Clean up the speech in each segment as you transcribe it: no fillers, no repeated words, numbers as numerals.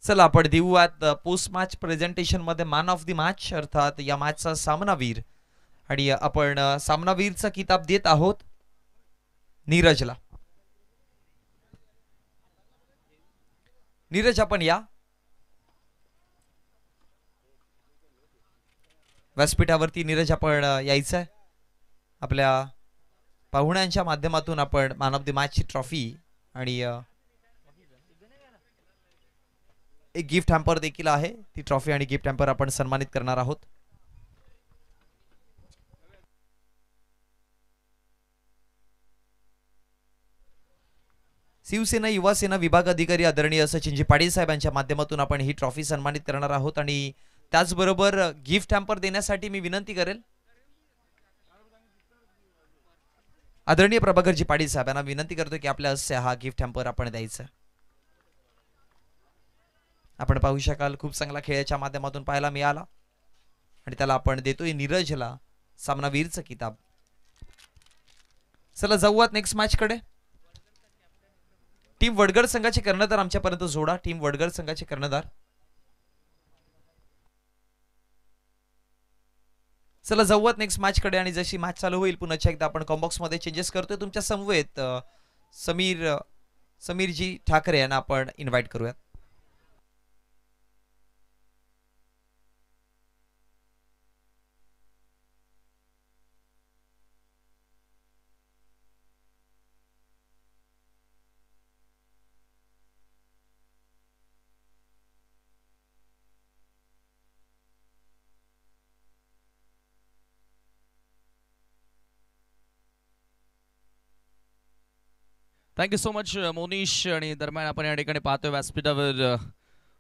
चला आपण देऊयात पोस्ट मॅच प्रेझेंटेशन मध्ये मॅन ऑफ द मॅच अर्थात या मॅचचा सामनावीर आणि आपण सामनावीरचा किताब देत आहोत नीरजला। नीरज आपण या व्यासपीठावरती। नीरज आपण यायचं आहे। आपल्या पाहुण्यांच्या माध्यमातून आपण मॅन ऑफ द मॅचची ट्रॉफी आणि एक गिफ्ट हॅम्पर देखील आहे, ती ट्रॉफी आणि गिफ्ट हॅम्पर आपण सन्मानित करणार आहोत। शिवसेना युवा सेना विभाग अधिकारी आदरणीय सचिनजी पाटील साहेबांच्या माध्यमातून आपण ही ट्रॉफी सन्मानित करणार आहोत आणि त्याचबरोबर गिफ्ट हॅम्पर देण्यासाठी मी विनंती करेल आदरणीय प्रभाकरजी पाटील साहेबांना विनंती करतो की आपल्या हस्ते हा गिफ्ट हॅम्पर आपण द्यायचा। आपण पाहू शकाल खूप चांगला खेळाच्या माध्यमातून पाहायला मिळाला आणि त्याला आपण देतोय नीरजला सामनावीरचं किताब। चला जाऊयात नेक्स्ट मॅच कडे। टीम वडगड संघाचे कर्णधार आमच्यापर्यंत जोडा। टीम वडगड संघाचे कर्णधार चला जाऊयात नेक्स्ट मॅच कडे आणि जशी मॅच चालू होईल पुन्हा एकदा आपण कॉम्बॉक्स मध्ये चेंजेस करतोय। तुमच्या समवेत समीरजी ठाकरे यांना आपण इन्व्हाइट करूयात। Thank you so much Monish. आणि दरम्यान आपण या ठिकाणी पाहतोय व्यासपीठावर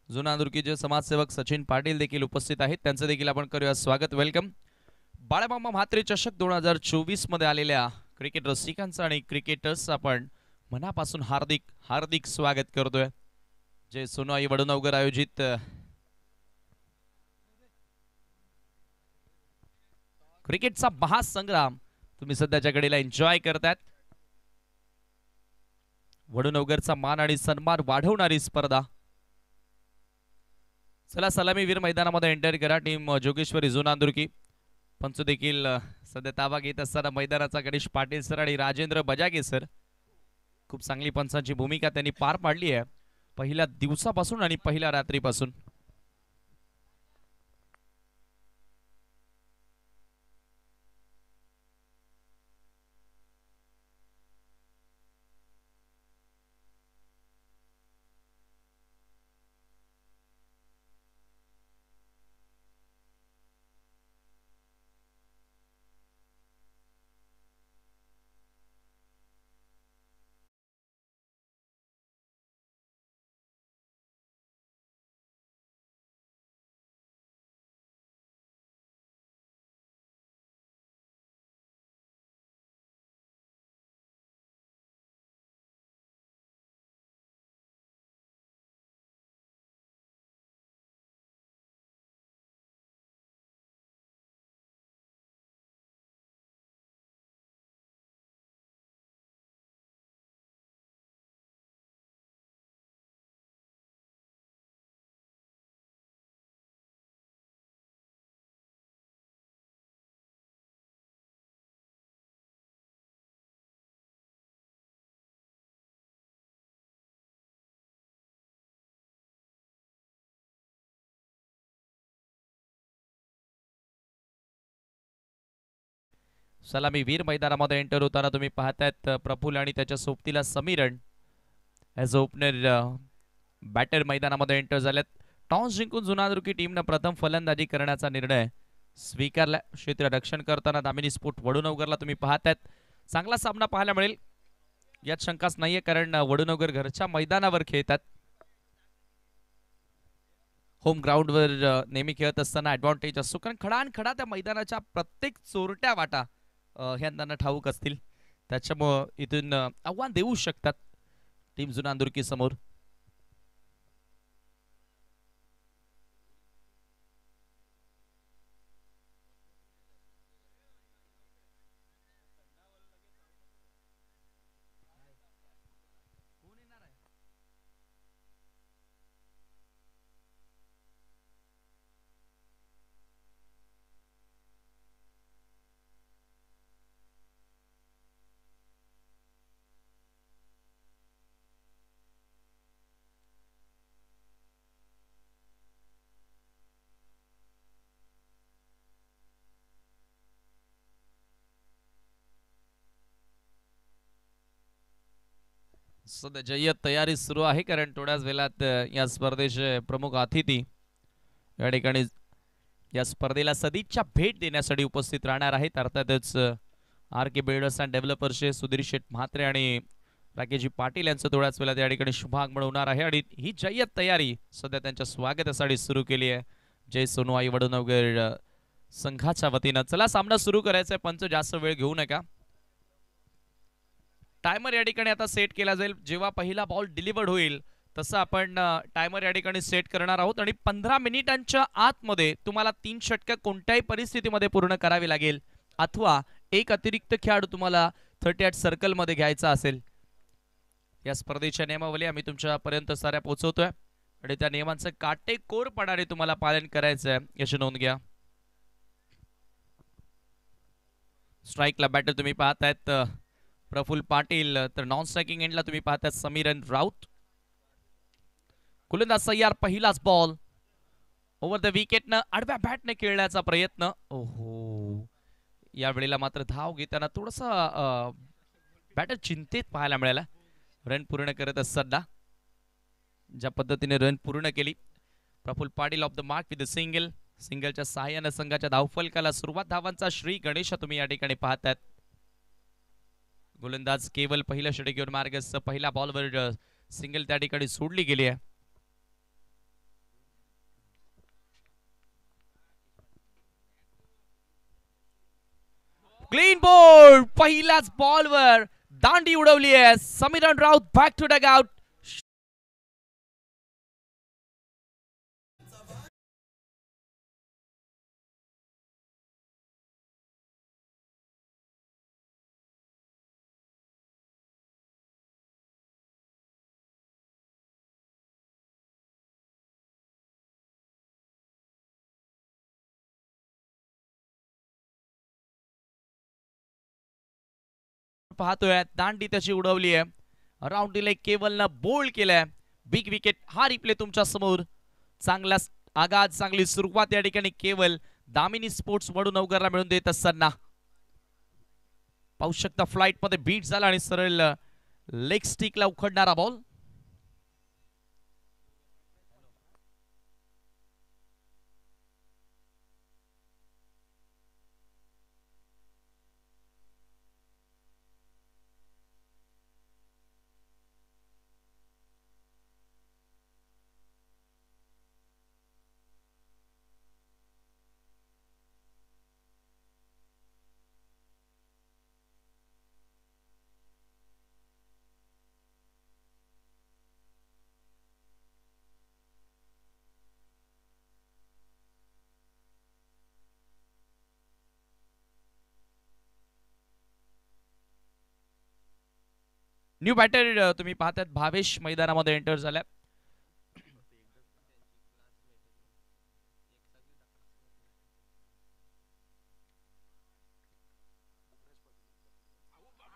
जुना दुर्कीचे समाजसेवक सचिन पाटील देखील उपस्थित आहेत, त्यांचं देखील आपण करूया स्वागत, वेलकम। बाळामामा म्हात्रे चषक 2024 मध्ये आलेल्या क्रिकेट रसिकांचं आणि क्रिकेटर्स आपण मनापासून हार्दिक हार्दिक स्वागत करतोय। जे सोनाई वडनवगर आयोजित क्रिकेटचा महासंग्राम तुम्ही सध्याच्या घडीला एन्जॉय करतायत। वडनवगरचा मान आणि सन्मान वाढवणारी स्पर्धा। चला सलामीवीर मैदानामध्ये एंटर करा टीम जोगेश्वरी जुनांदुर्की। पंच देखील सध्या ताबा घेत असताना मैदानाचा गणेश पाटील सर आणि राजेंद्र बजागे सर खूप चांगली पंचांची भूमिका त्यांनी पार पाडली आहे पहिल्या दिवसापासून आणि पहिल्या रात्रीपासून। सलामीवीर मैदानामध्ये एंटर होताना तुम्ही पाहतायत प्रफुल्ल आणि त्याच्या सोबतीला समीरण ॲज ओपनर बॅटर मैदानामध्ये एंटर झालेत। टॉस जिंकून जुनादुर्की टीमने प्रथम फलंदाजी करण्याचा निर्णय स्वीकारला। क्षेत्ररक्षण करताना दामिनी स्फोट वडुनवगरला तुम्ही पाहतायत चांगला सामना पाहायला मिळेल यात शंकाच नाहीये, कारण वडुनवगर घरच्या मैदानावर खेळतात। होम ग्राउंडवर नेहमी खेळत असताना ॲडव्हान्टेज असतो, कारण खडानखडा त्या मैदानाच्या प्रत्येक चोरट्या वाटा ह्या त्यांना ठाऊक असतील, त्याच्यामुळं इथून आव्हान देऊ शकतात टीम जुनांदुर्की समोर। सध्या जय्यत तयारी सुरू आहे, कारण थोड्याच वेळात या स्पर्धेचे प्रमुख अतिथी या ठिकाणी या स्पर्धेला सदिच्छा भेट देण्यासाठी उपस्थित राहणार आहेत. अर्थातच आर के बिल्डर्स अँड डेव्हलपर्सचे सुधीर शेठ म्हात्रे आणि राकेशजी पाटील यांचं थोड्याच वेळात या ठिकाणी शुभागमन होणार आहे आणि ही जय्यत तयारी सध्या त्यांच्या स्वागतासाठी सुरू केली आहे. जय सोनूआई वडनगर संघाच्या वतीनं. चला, सामना सुरू करायचा आहे. पंच जास्त वेळ घेऊ नका. टायमर या ठिकाणी आता सेट केला जाईल. जेव्हा पहिला बॉल डिलिव्हर्ड होईल तसं आपण टायमर या ठिकाणी सेट करणार आहोत आणि 15 मिनिटांच्या आतमध्ये तुम्हाला 3 षटकं कोणत्याही परिस्थितीमध्ये पूर्ण करावी लागेल, अथवा एक अतिरिक्त खेळाडू तुम्हाला 38 सर्कलमध्ये घ्यायचा असेल. या स्पर्धेच्या नियमावली आम्ही तुमच्यापर्यंत साऱ्या पोहोचवतोय आणि त्या नियमांचं काटेकोरपणाने तुम्हाला पालन करायचं आहे, याची नोंद घ्या. स्ट्राईकला बॅटर तुम्ही पाहतायत प्रफुल्ल पाटील, तर नॉन स्ट्रायकिंग एंडला तुम्ही पाहताय समीरन राऊत. गोलंदाज तयार. पहिलाच बॉल ओव्हर द विकेटनं आडव्या बॅटने खेळण्याचा प्रयत्न. ओहो, या वेळेला मात्र धाव घेताना थोडासा बॅटर चिंतेत पाहायला मिळाला. रन पूर्ण करत असताना ज्या पद्धतीने रन पूर्ण केली. Praful Patil off the mark with the single. सिंगलच्या सहाय्याने संघाच्या धावफलकाला सुरुवात. धावांचा श्री गणेश तुम्ही या ठिकाणी पाहतायत. गोलंदाज केवल पहिल्या षटकीवर मार्गस्थ. पहिल्या बॉलवर सिंगल त्या ठिकाणी सोडली गेली आहे. Clean bowled. पहिल्याच बॉलवर दांडी उडवली आहे. Sameeran Raut back to dugout. पाहतोय दांडी त्याची उडवली आहे. राऊंड डिले केवलनं बोल्ड केलाय. Big wicket. हा रिप्ले तुमच्या समोर. चांगला आगाज, चांगली सुरुवात या ठिकाणी केवल दामिनी स्पोर्ट्स वडनगरला मिळून देत असताना पाहू शकता फ्लाइट मध्ये बीट झाला आणि सरळ लेग स्टिकला उखडणारा बॉल. न्यू बॅटर तुम्ही पाहतात भावेश मैदानामध्ये एंटर झाल्या.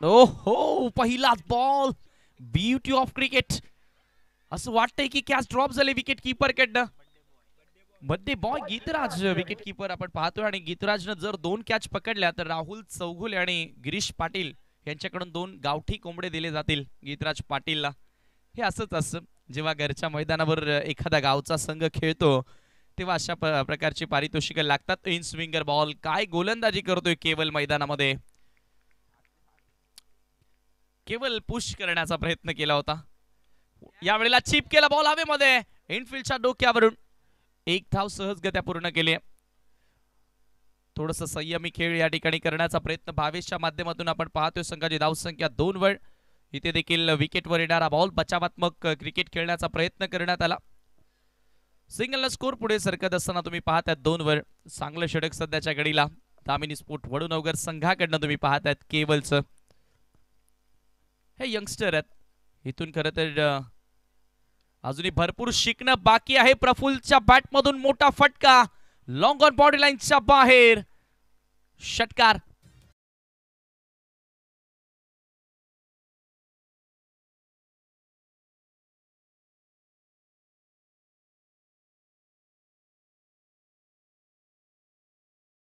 ओहो, पहिलाच बॉल. Beauty of cricket. असं वाटतंय की कॅच ड्रॉप झाले विकेट कीपर कडनं. बड्डे बॉय गीतराज विकेट कीपर आपण पाहतोय आणि गीतराजनं जर 2 कॅच पकडल्या तर राहुल चौगुले आणि गिरीश पाटील यांच्याकडून 2 गावठी कोंबडे दिले जातील गीतराज पाटीलला. हे असंच असतं जेव्हा घरच्या मैदानावर एखादा गावचा संघ खेळतो तेव्हा अशा प्रकारची पारितोषिकं लागतात. In swinger ball. काय गोलंदाजी करतोय केवल मैदानामध्ये. केवल पुश करण्याचा प्रयत्न केला होता. यावेळेला चिप केला बॉल हवेमध्ये. इनफिल्डच्या डोक्यावरून एक धाव सहजगत्या पूर्ण केली. थोडस संयमी खेळ या ठिकाणी करण्याचा प्रयत्न भावेशच्या माध्यमातून आपण पाहतोय. संघाची धावसंख्या 2 वर. इथे देखील विकेटवर येणारा बॉल. बचावात्मक क्रिकेट खेळण्याचा प्रयत्न करण्यात आला. सिंगलला स्कोर पुढे सरकत असताना तुम्ही पाहताय 2 वर. चांगलं षटक सध्याच्या घडीला दामिनी स्पोर्ट वडनगर संघाकडनं तुम्ही पाहतायत केवलचं. हे यंगस्टर आहेत. इथून खरं तर अजूनही भरपूर शिकणं बाकी आहे. प्रफुल्लच्या बॅटमधून मोठा फटका. लॉंग ऑन बॉडी लाईनच्या बाहेर. षटकार.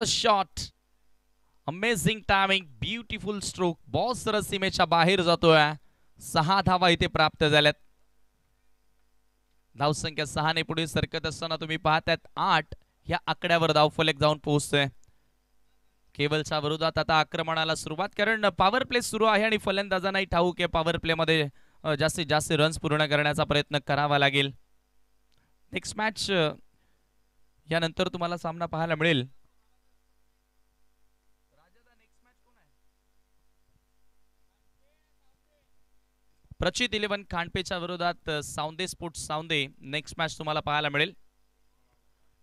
Shot. Amazing timing. Beautiful stroke. Ball सरस सीमेच्या बाहेर जातोय. 6 धावा इथे प्राप्त झाल्यात. धावसंख्या 6 ने पुढे सरकत असताना तुम्ही पाहतायत 8 या आकड्यावर धावफलक जाऊन पोहोचतोय. केवलच्या विरोधात आता आक्रमणाला सुरुवात, कारण पॉवर प्ले सुरू आहे आणि फलंदाजांनाही ठाऊक आहे पॉवर प्ले मध्ये जास्तीत जास्त रन्स पूर्ण करण्याचा प्रयत्न करावा लागेल. नेक्स्ट मॅच यानंतर तुम्हाला सामना पाहायला मिळेल. प्रचित 11 खांडपेच्या विरोधात सावंदे स्पोर्ट्स सावंदे नेक्स्ट मॅच तुम्हाला पाहायला मिळेल.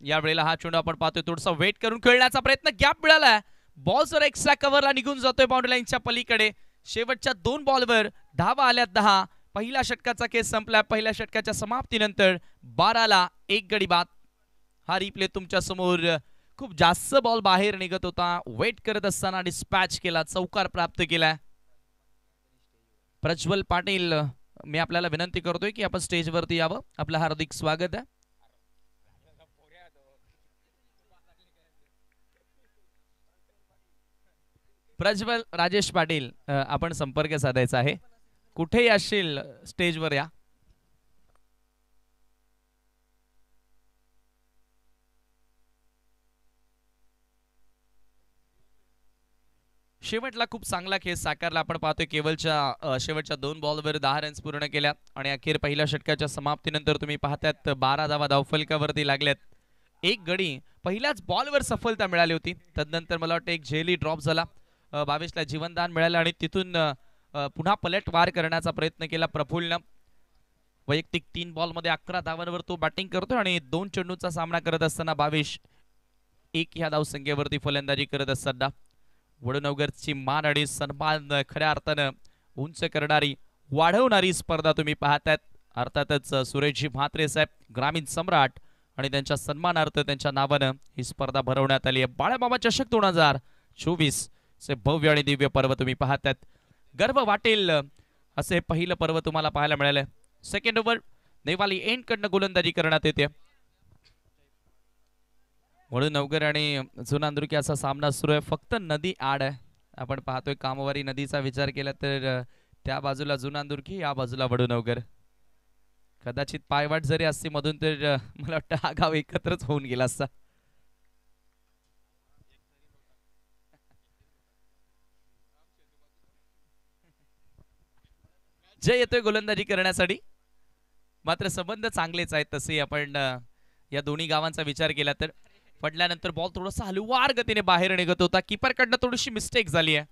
या वेळेला हा चेंडू आपण पाहतोय थोडासा वेट करून खेळण्याचा प्रयत्न, गॅप मिळाला, बॉल जर एक्स्ट्रा कव्हरला निघून जातोय बाउंड्री लाईनच्या पलीकडे. शेवटच्या 2 बॉलवर धावा आल्यात 10. पहिल्या षटकाचा खेळ संपला. पहिल्या षटकाच्या समाप्तीनंतर 12ला 1 गडी बाद. हा रिप्ले तुमच्या समोर. खूप जास्त बॉल बाहेर निघत होता, वेट करत असताना डिस्पॅच केला, चौकार प्राप्त केला. प्रज्वल पाटील, मी आपल्याला विनंती करतोय की आपण स्टेजवरती यावं. आपलं हार्दिक स्वागत आहे. प्रज्वल राजेश पाटील, आपण संपर्क साधायचा आहे. कुठेही असशील स्टेजवर या. शेवटला खूप चांगला खेळ साकारला. आपण पाहतोय केवलच्या शेवटच्या 2 बॉलवर 10 रन्स पूर्ण केल्या आणि अखेर पहिल्या षटकाच्या समाप्तीनंतर तुम्ही पाहतायत 12 धावा धावफलकावरती लागल्यात. 1 गडी पहिल्याच बॉलवर सफलता मिळाली होती. तदनंतर मला वाटतं एक झेली ड्रॉप झाला. 22ला जीवनदान मिळालं आणि तिथून पुन्हा पलटवार करण्याचा प्रयत्न केला प्रफुल्लनं. वैयक्तिक 3 बॉलमध्ये 11 धावांवर तो बॅटिंग करतो आणि 2 चेंडूंचा सामना करत असताना 22 1 ह्या धावसंख्येवरती फलंदाजी करत असताना वडनवगरची मान आणि सन्मान खऱ्या अर्थानं उंच करणारी, वाढवणारी स्पर्धा तुम्ही पाहतायत. अर्थातच सुरेशजी म्हात्रे साहेब ग्रामीण सम्राट आणि त्यांच्या सन्मानार्थ त्यांच्या नावानं ही स्पर्धा भरवण्यात आली आहे. बाळामामा चषक 2024 चे भव्य आणि दिव्य पर्व तुम्ही पाहतायत. गर्व वाटेल असे पहिलं पर्व तुम्हाला पाहायला मिळालं. सेकंड ओव्हर नेवाली एंड कडनं गोलंदाजी करण्यात येते. वडनवगर आणि जुनांदुर्की असा सामना सुरू आहे. फक्त नदी आड आहे. आपण पाहतोय कामवारी नदीचा विचार केला तर त्या बाजूला जुनांदुर्की, या बाजूला वडनवगर. कदाचित पायवाट जरी असती मधून तर मला वाटतं हा गाव एकत्रच होऊन गेला असता. जय येतोय गोलंदाजी करण्यासाठी. मात्र संबंध चांगलेच आहेत तसे आपण या दोन्ही गावांचा विचार केला तर. पडल्यानंतर बॉल थोडासा हलवार गतीने बाहेर निघत होता. कीपरकडनं थोडीशी मिस्टेक झाली आहे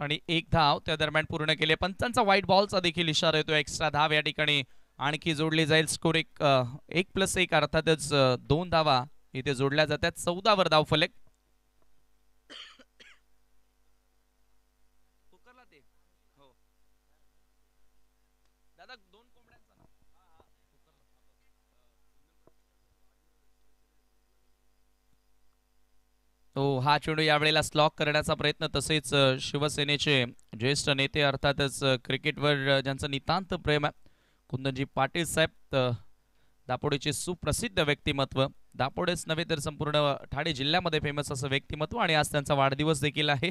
आणि 1 धाव त्या दरम्यान पूर्ण केली. पंचांचा व्हाईट बॉलचा देखील इशारा येतो. एक्स्ट्रा धाव या ठिकाणी आणखी जोडली जाईल. स्कोर 1+1 अर्थातच 2 धावा इथे जोडल्या जातात. 14 वर धावफलक. हा चेंडू यावेळेला स्लॉक करण्याचा प्रयत्न, तसेच शिवसेनेचे ज्येष्ठ नेते अर्थातच क्रिकेटवर ज्यांचं नितांत प्रेम आहे कुंदनजी पाटील साहेब, दापोडेचे सुप्रसिद्ध व्यक्तिमत्व, दापोडेच नव्हे तर संपूर्ण ठाणे जिल्ह्यामध्ये फेमस असं व्यक्तिमत्व, आणि आज त्यांचा वाढदिवस देखील आहे.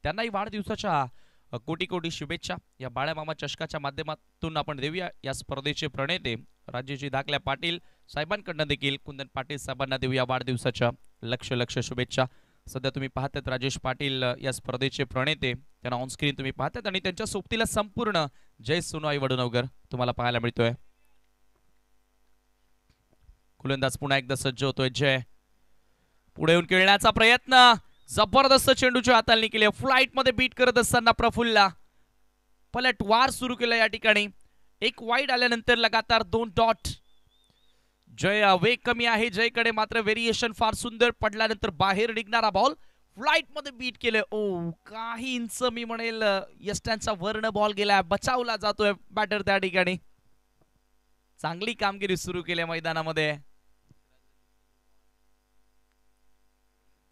त्यांनाही वाढदिवसाच्या कोटी कोटी शुभेच्छा. या बाळामामा चषकाच्या माध्यमातून आपण देऊया या स्पर्धेचे प्रणेते राजेशजी धाकल्या पाटील साहेबांकडनं देखील कुंदन पाटील साहेबांना देऊया वाढदिवसाच्या लक्ष लक्ष शुभेच्छा. सध्या तुम्ही पाहतात राजेश पाटील या स्पर्धेचे प्रणेते, त्यांना ऑनस्क्रीन तुम्ही पाहतात आणि त्यांच्या सोबतीला संपूर्ण जय सोनोई वडनवगर तुम्हाला पाहायला मिळतोय. गोलंदाज पुन्हा एकदा सज्ज होतोय. जय पुढे येऊन खेळण्याचा प्रयत्न, जबरदस्त चेंडूची हाताळणी केली. फ्लाइट मध्ये बीट करत असताना प्रफुल्ला पलटवार सुरू केला. या ठिकाणी 1 वाईड आल्यानंतर लगातार 2 डॉट. जय वेग कमी आहे जयकडे, मात्र व्हेरिएशन फार सुंदर. पडल्यानंतर बाहेर निघणारा बॉल फ्लाइट मध्ये बीट केले. ओ काही इंच मी म्हणेल यष्टांचा वर्ण बॉल गेला, बचावला जातोय बॅटर त्या ठिकाणी. चांगली कामगिरी सुरू केली मैदानामध्ये.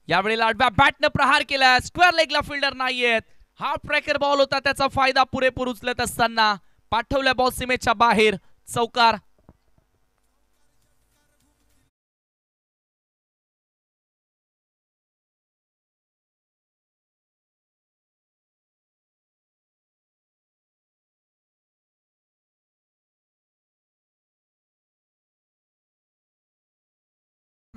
यावेळेला आडव्या बॅटने प्रहार केला. स्क्वेअर लेगला फिल्डर नाहीयेत. हाफ ट्रॅकर बॉल होता, त्याचा फायदा पुरेपूर उचलत असताना पाठवल्या बॉल सीमेच्या बाहेर. चौकार.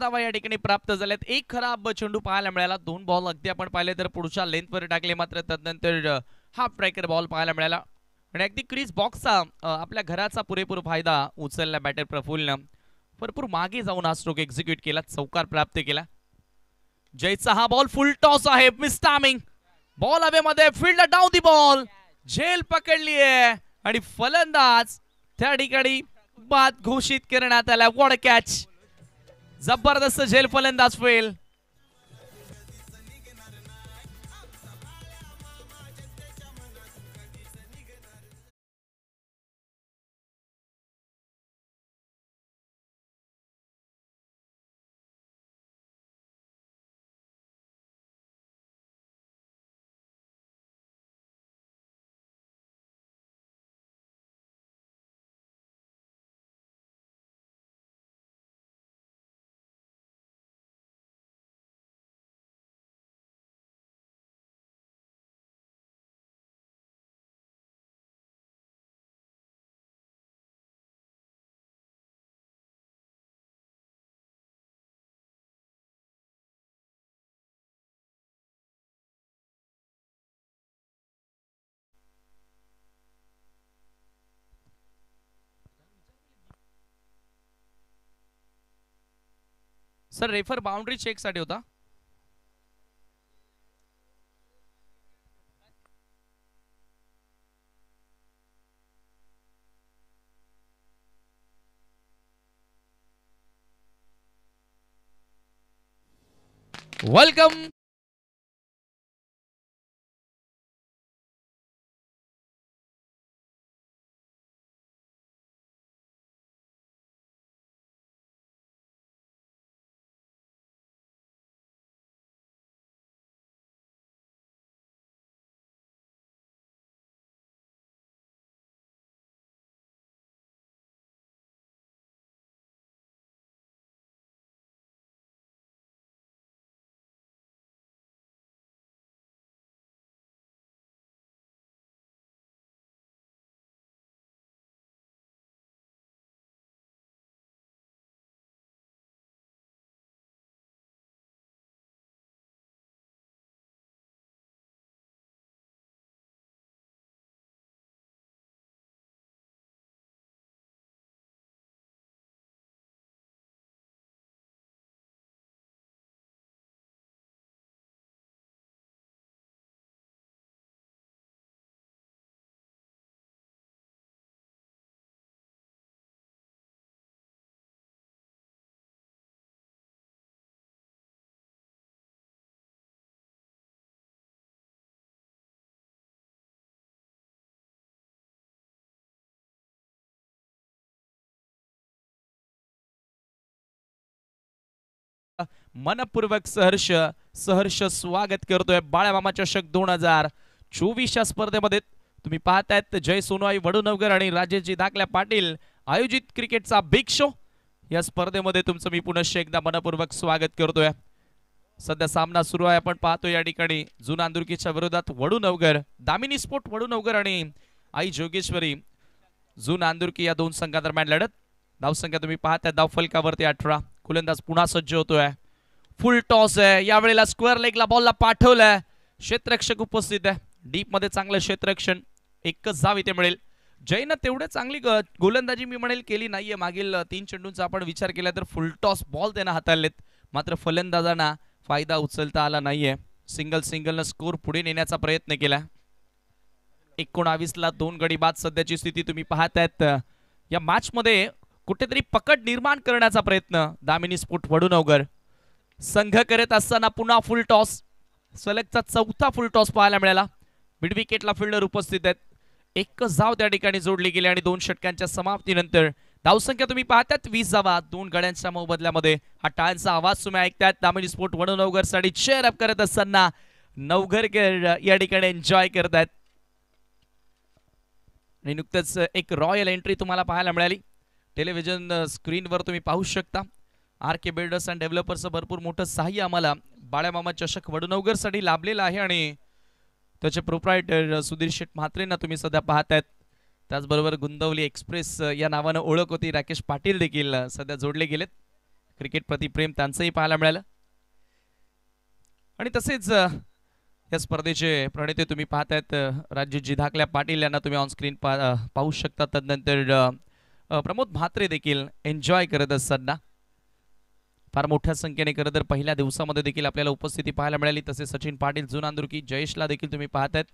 धावा या ठिकाणी प्राप्त झाल्यात. एक खराब चेंडू पाहायला मिळाला. 2 बॉल अगदी आपण पाहिले तर पुढच्या लेंथवर टाकले, मात्र तदनंतर हाफ ब्रेकर बॉल पाहायला मिळाला आणि अगदी क्रीज बॉक्सचा आपल्या घराचा पुरेपूर फायदा उचलला बॅटर प्रफुल्लनं. भरपूर मागे जाऊन हा स्ट्रोक एक्झिक्यूट केला, चौकार प्राप्त केला. जयचा हा बॉल फुल टॉस आहे, मिस टायमिंग. बॉल हवेमध्ये, फील्डर डाऊन दी बॉल, झेल पकडली आहे आणि फलंदाज त्या ठिकाणी बाद घोषित करण्यात आला. व्हॉट अ कॅच, जबरदस्त झेल, फलंदाज फेल. सर रेफर बाउंड्री चेक साठी होता. वेलकम. मनपूर्वक सहर्ष स्वागत करतोय बाळामामा चषक 2024 या स्पर्धेमध्ये. तुम्ही पाहतायत जय सोनोई वडुनवगर आणि राजेशजी दाखल्या पाटील आयोजित क्रिकेटचा बिग शो या स्पर्धेमध्ये तुमचं मी पुनश्च एकदा मनपूर्वक स्वागत करतोय. सध्या सामना सुरू आहे. आपण पाहतो या ठिकाणी जुना अंदुरकीच्या विरोधात वडुनवगर, दामिनी स्पोर्ट वडुनवगर आणि आई जोगेश्वरी जुना अंदुरकी या दोन संघादरम्यान लढत. धावसंख्या तुम्ही पाहताय धावफलकावरती 18. गोलंदाज पुन्हा सज्ज होतोय. फुल टॉस आहे, यावेळेला स्क्वेअर लेगला बॉलला पाठवलाय. क्षेत्ररक्षक उपस्थित आहे. डीप मध्ये चांगलं क्षेत्ररक्षण, एकच धाव इथे मिळेल. जयनं तेवढे चांगली गोलंदाजी मी म्हणेल केली नाहीये. मागील 3 चेंडूंचा आपण विचार केला तर फुल टॉस बॉल त्यांना हाताळलेत, मात्र फलंदाजांना फायदा उचलता आला नाहीये. सिंगलनं स्कोर पुढे नेण्याचा प्रयत्न केला. 19 ला 2 गडी बाद सध्याची स्थिती तुम्ही पाहतायत. या मॅच मध्ये कुठेतरी पकड निर्माण करण्याचा प्रयत्न दामिनी स्पोर्ट वडुनवगर संघ करत असताना पुन्हा फुल टॉस, सलगचा 4था फुल टॉस पाहायला मिळाला. मिड विकेटला फिल्डर उपस्थित आहेत. एकच धाव त्या ठिकाणी जोडली गेली आणि 2 षटकांच्या समाप्तीनंतर धावसंख्या तुम्ही पाहतात 20 धावा 2 गड्यांच्या मोबदल्यामध्ये. हा टाळ्यांचा आवाज तुम्ही ऐकतायत. दामिनी स्पोर्ट वडुनवगर साठी चेअर अप करत असताना नवघरकर या ठिकाणी एन्जॉय करतायत. आणि नुकतंच एक रॉयल एंट्री तुम्हाला पाहायला मिळाली. टेलिव्हिजन स्क्रीनवर तुम्ही पाहू शकता. RK बिल्डर्स अँड डेव्हलपर्सचं भरपूर मोठं सहाय्य आम्हाला बाळामामा चषक वडुनवगर साठी लाभलेलं आहे आणि त्याचे प्रोप्रायटर सुधीर शेठ म्हात्रेंना तुम्ही सध्या पाहतायत. त्याचबरोबर गुंदवली एक्सप्रेस या नावानं ओळख होती. राकेश पाटील देखील सध्या जोडले गेलेत. क्रिकेट प्रति प्रेम त्यांचंही पाहायला मिळालं. आणि तसेच या स्पर्धेचे प्रणेते तुम्ही पाहतायत राजजी धाकल्या पाटील यांना तुम्ही ऑन स्क्रीन पाहू शकता. तदनंतर प्रमोद म्हात्रे देखील एन्जॉय करत असताना फार मोठ्या संख्येने खरं तर पहिल्या दिवसामध्ये देखील आपल्याला उपस्थिती पाहायला मिळाली. तसे सचिन पाटील जुनांदुर्की जयेशला देखील तुम्ही पाहतायत.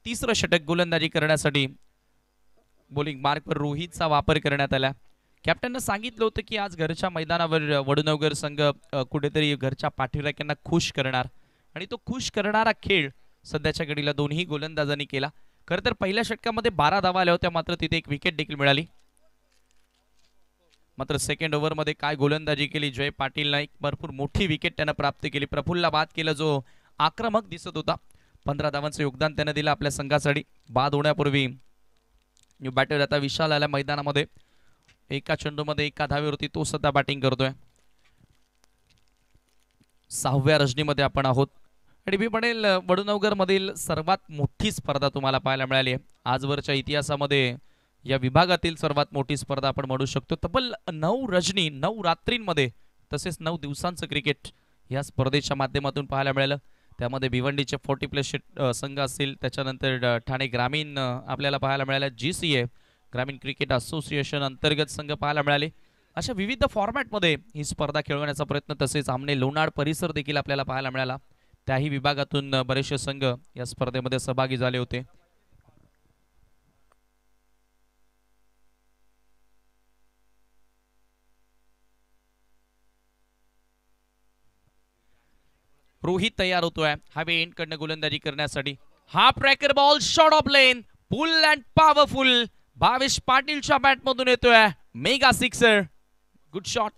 तिसरं षटक गोलंदाजी करण्यासाठी बॉलिंग मार्कवर रोहितचा वापर करण्यात आला. कॅप्टननं सांगितलं होतं की आज घरच्या मैदानावर वडनगर संघ कुठेतरी घरच्या पाठीराख्यांना खुश करणार आणि तो खुश करणारा खेळ सध्याच्या घडीला दोन्ही गोलंदाजांनी केला. खरं तर पहिल्या षटकामध्ये 12 धावा आल्या होत्या, मात्र तिथे एक विकेट देखील मिळाली. मात्र सेकंड ओव्हरमध्ये काय गोलंदाजी केली जय पाटीलनं, एक भरपूर मोठी विकेट त्यानं प्राप्त केली. प्रफुल्लला बाद केलं जो आक्रमक दिसत होता. 15 धावांचं योगदान त्यानं दिलं आपल्या संघासाठी. बाद होण्यापूर्वी न्यू बॅटर आता विशाल आल्या मैदानामध्ये. एका चेंडूमध्ये एका धावेवरती तो सध्या बॅटिंग करतोय. 6व्या रजनीमध्ये आपण आहोत आणि मी म्हणेल वडनगर मधील सर्वात मोठी स्पर्धा तुम्हाला पाहायला मिळाली आहे. आजवरच्या इतिहासामध्ये या विभागातील सर्वात मोठी स्पर्धा आपण म्हणू शकतो. तब्बल 9 रजनी 9 रात्रींमध्ये तसेच 9 दिवसांचं क्रिकेट या स्पर्धेच्या माध्यमातून पाहायला मिळालं. त्यामध्ये भिवंडीचे 40+ संघ असतील, त्याच्यानंतर ठाणे ग्रामीण आपल्याला पाहायला मिळालं, GCA ग्रामीण क्रिकेट असोसिएशन अंतर्गत संघ पाहायला मिळाले. अशा विविध फॉर्मॅटमध्ये ही स्पर्धा खेळवण्याचा प्रयत्न, तसेच आमने लोणाड परिसर देखील आपल्याला पाहायला मिळाला. त्याही विभागातून बरेचसे संघ या स्पर्धेमध्ये सहभागी झाले होते. रोहित तयार होतोय हवे एंड कडनं गोलंदाजी करण्यासाठी. हा tracker ball short of length, full and powerful. Bhavesh पाटीलच्या बॅट मधून येतोय मेगा सिक्सर. Good shot.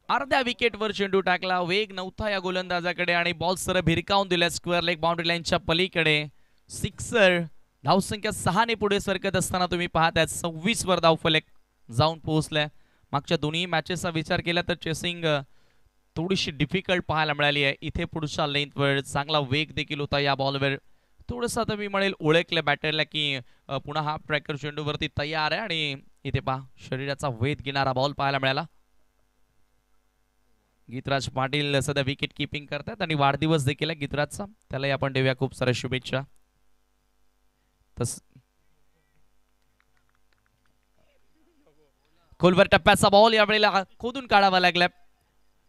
अर्ध्या विकेटवर चेंडू टाकला, वेग नव्हता या गोलंदाजाकडे आणि बॉल सरळ भिरकावून दिला स्क्वेअर लेग बाउंड्री लाईनच्या पलीकडे. सिक्सर. धावसंख्या 6 ने पुढे सरकत असताना तुम्ही पाहताय 26 वर धावफलक जाऊन पोहोचलाय. मागच्या दोन्ही मॅचेसचा विचार केला तर चेसिंग थोडीशी डिफिकल्ट पाहायला मिळाली आहे. इथे पुढच्या लेंथवर चांगला वेग देखील होता या बॉलवर. थोडंसं आता मी म्हणेल ओळखलं बॅटरला की पुन्हा हा ट्रॅकर चेंडूवरती तयार आहे आणि इथे पहा शरीराचा वेध घेणारा बॉल पाहायला मिळाला. गीतराज पाटील सध्या विकेट किपिंग करतात आणि वाढदिवस देखील आहे गीतराजचा, त्यालाही आपण देऊया खूप साऱ्या शुभेच्छा. खोलवर टप्प्याचा बॉल यावेळेला खोदून काढावा लागला.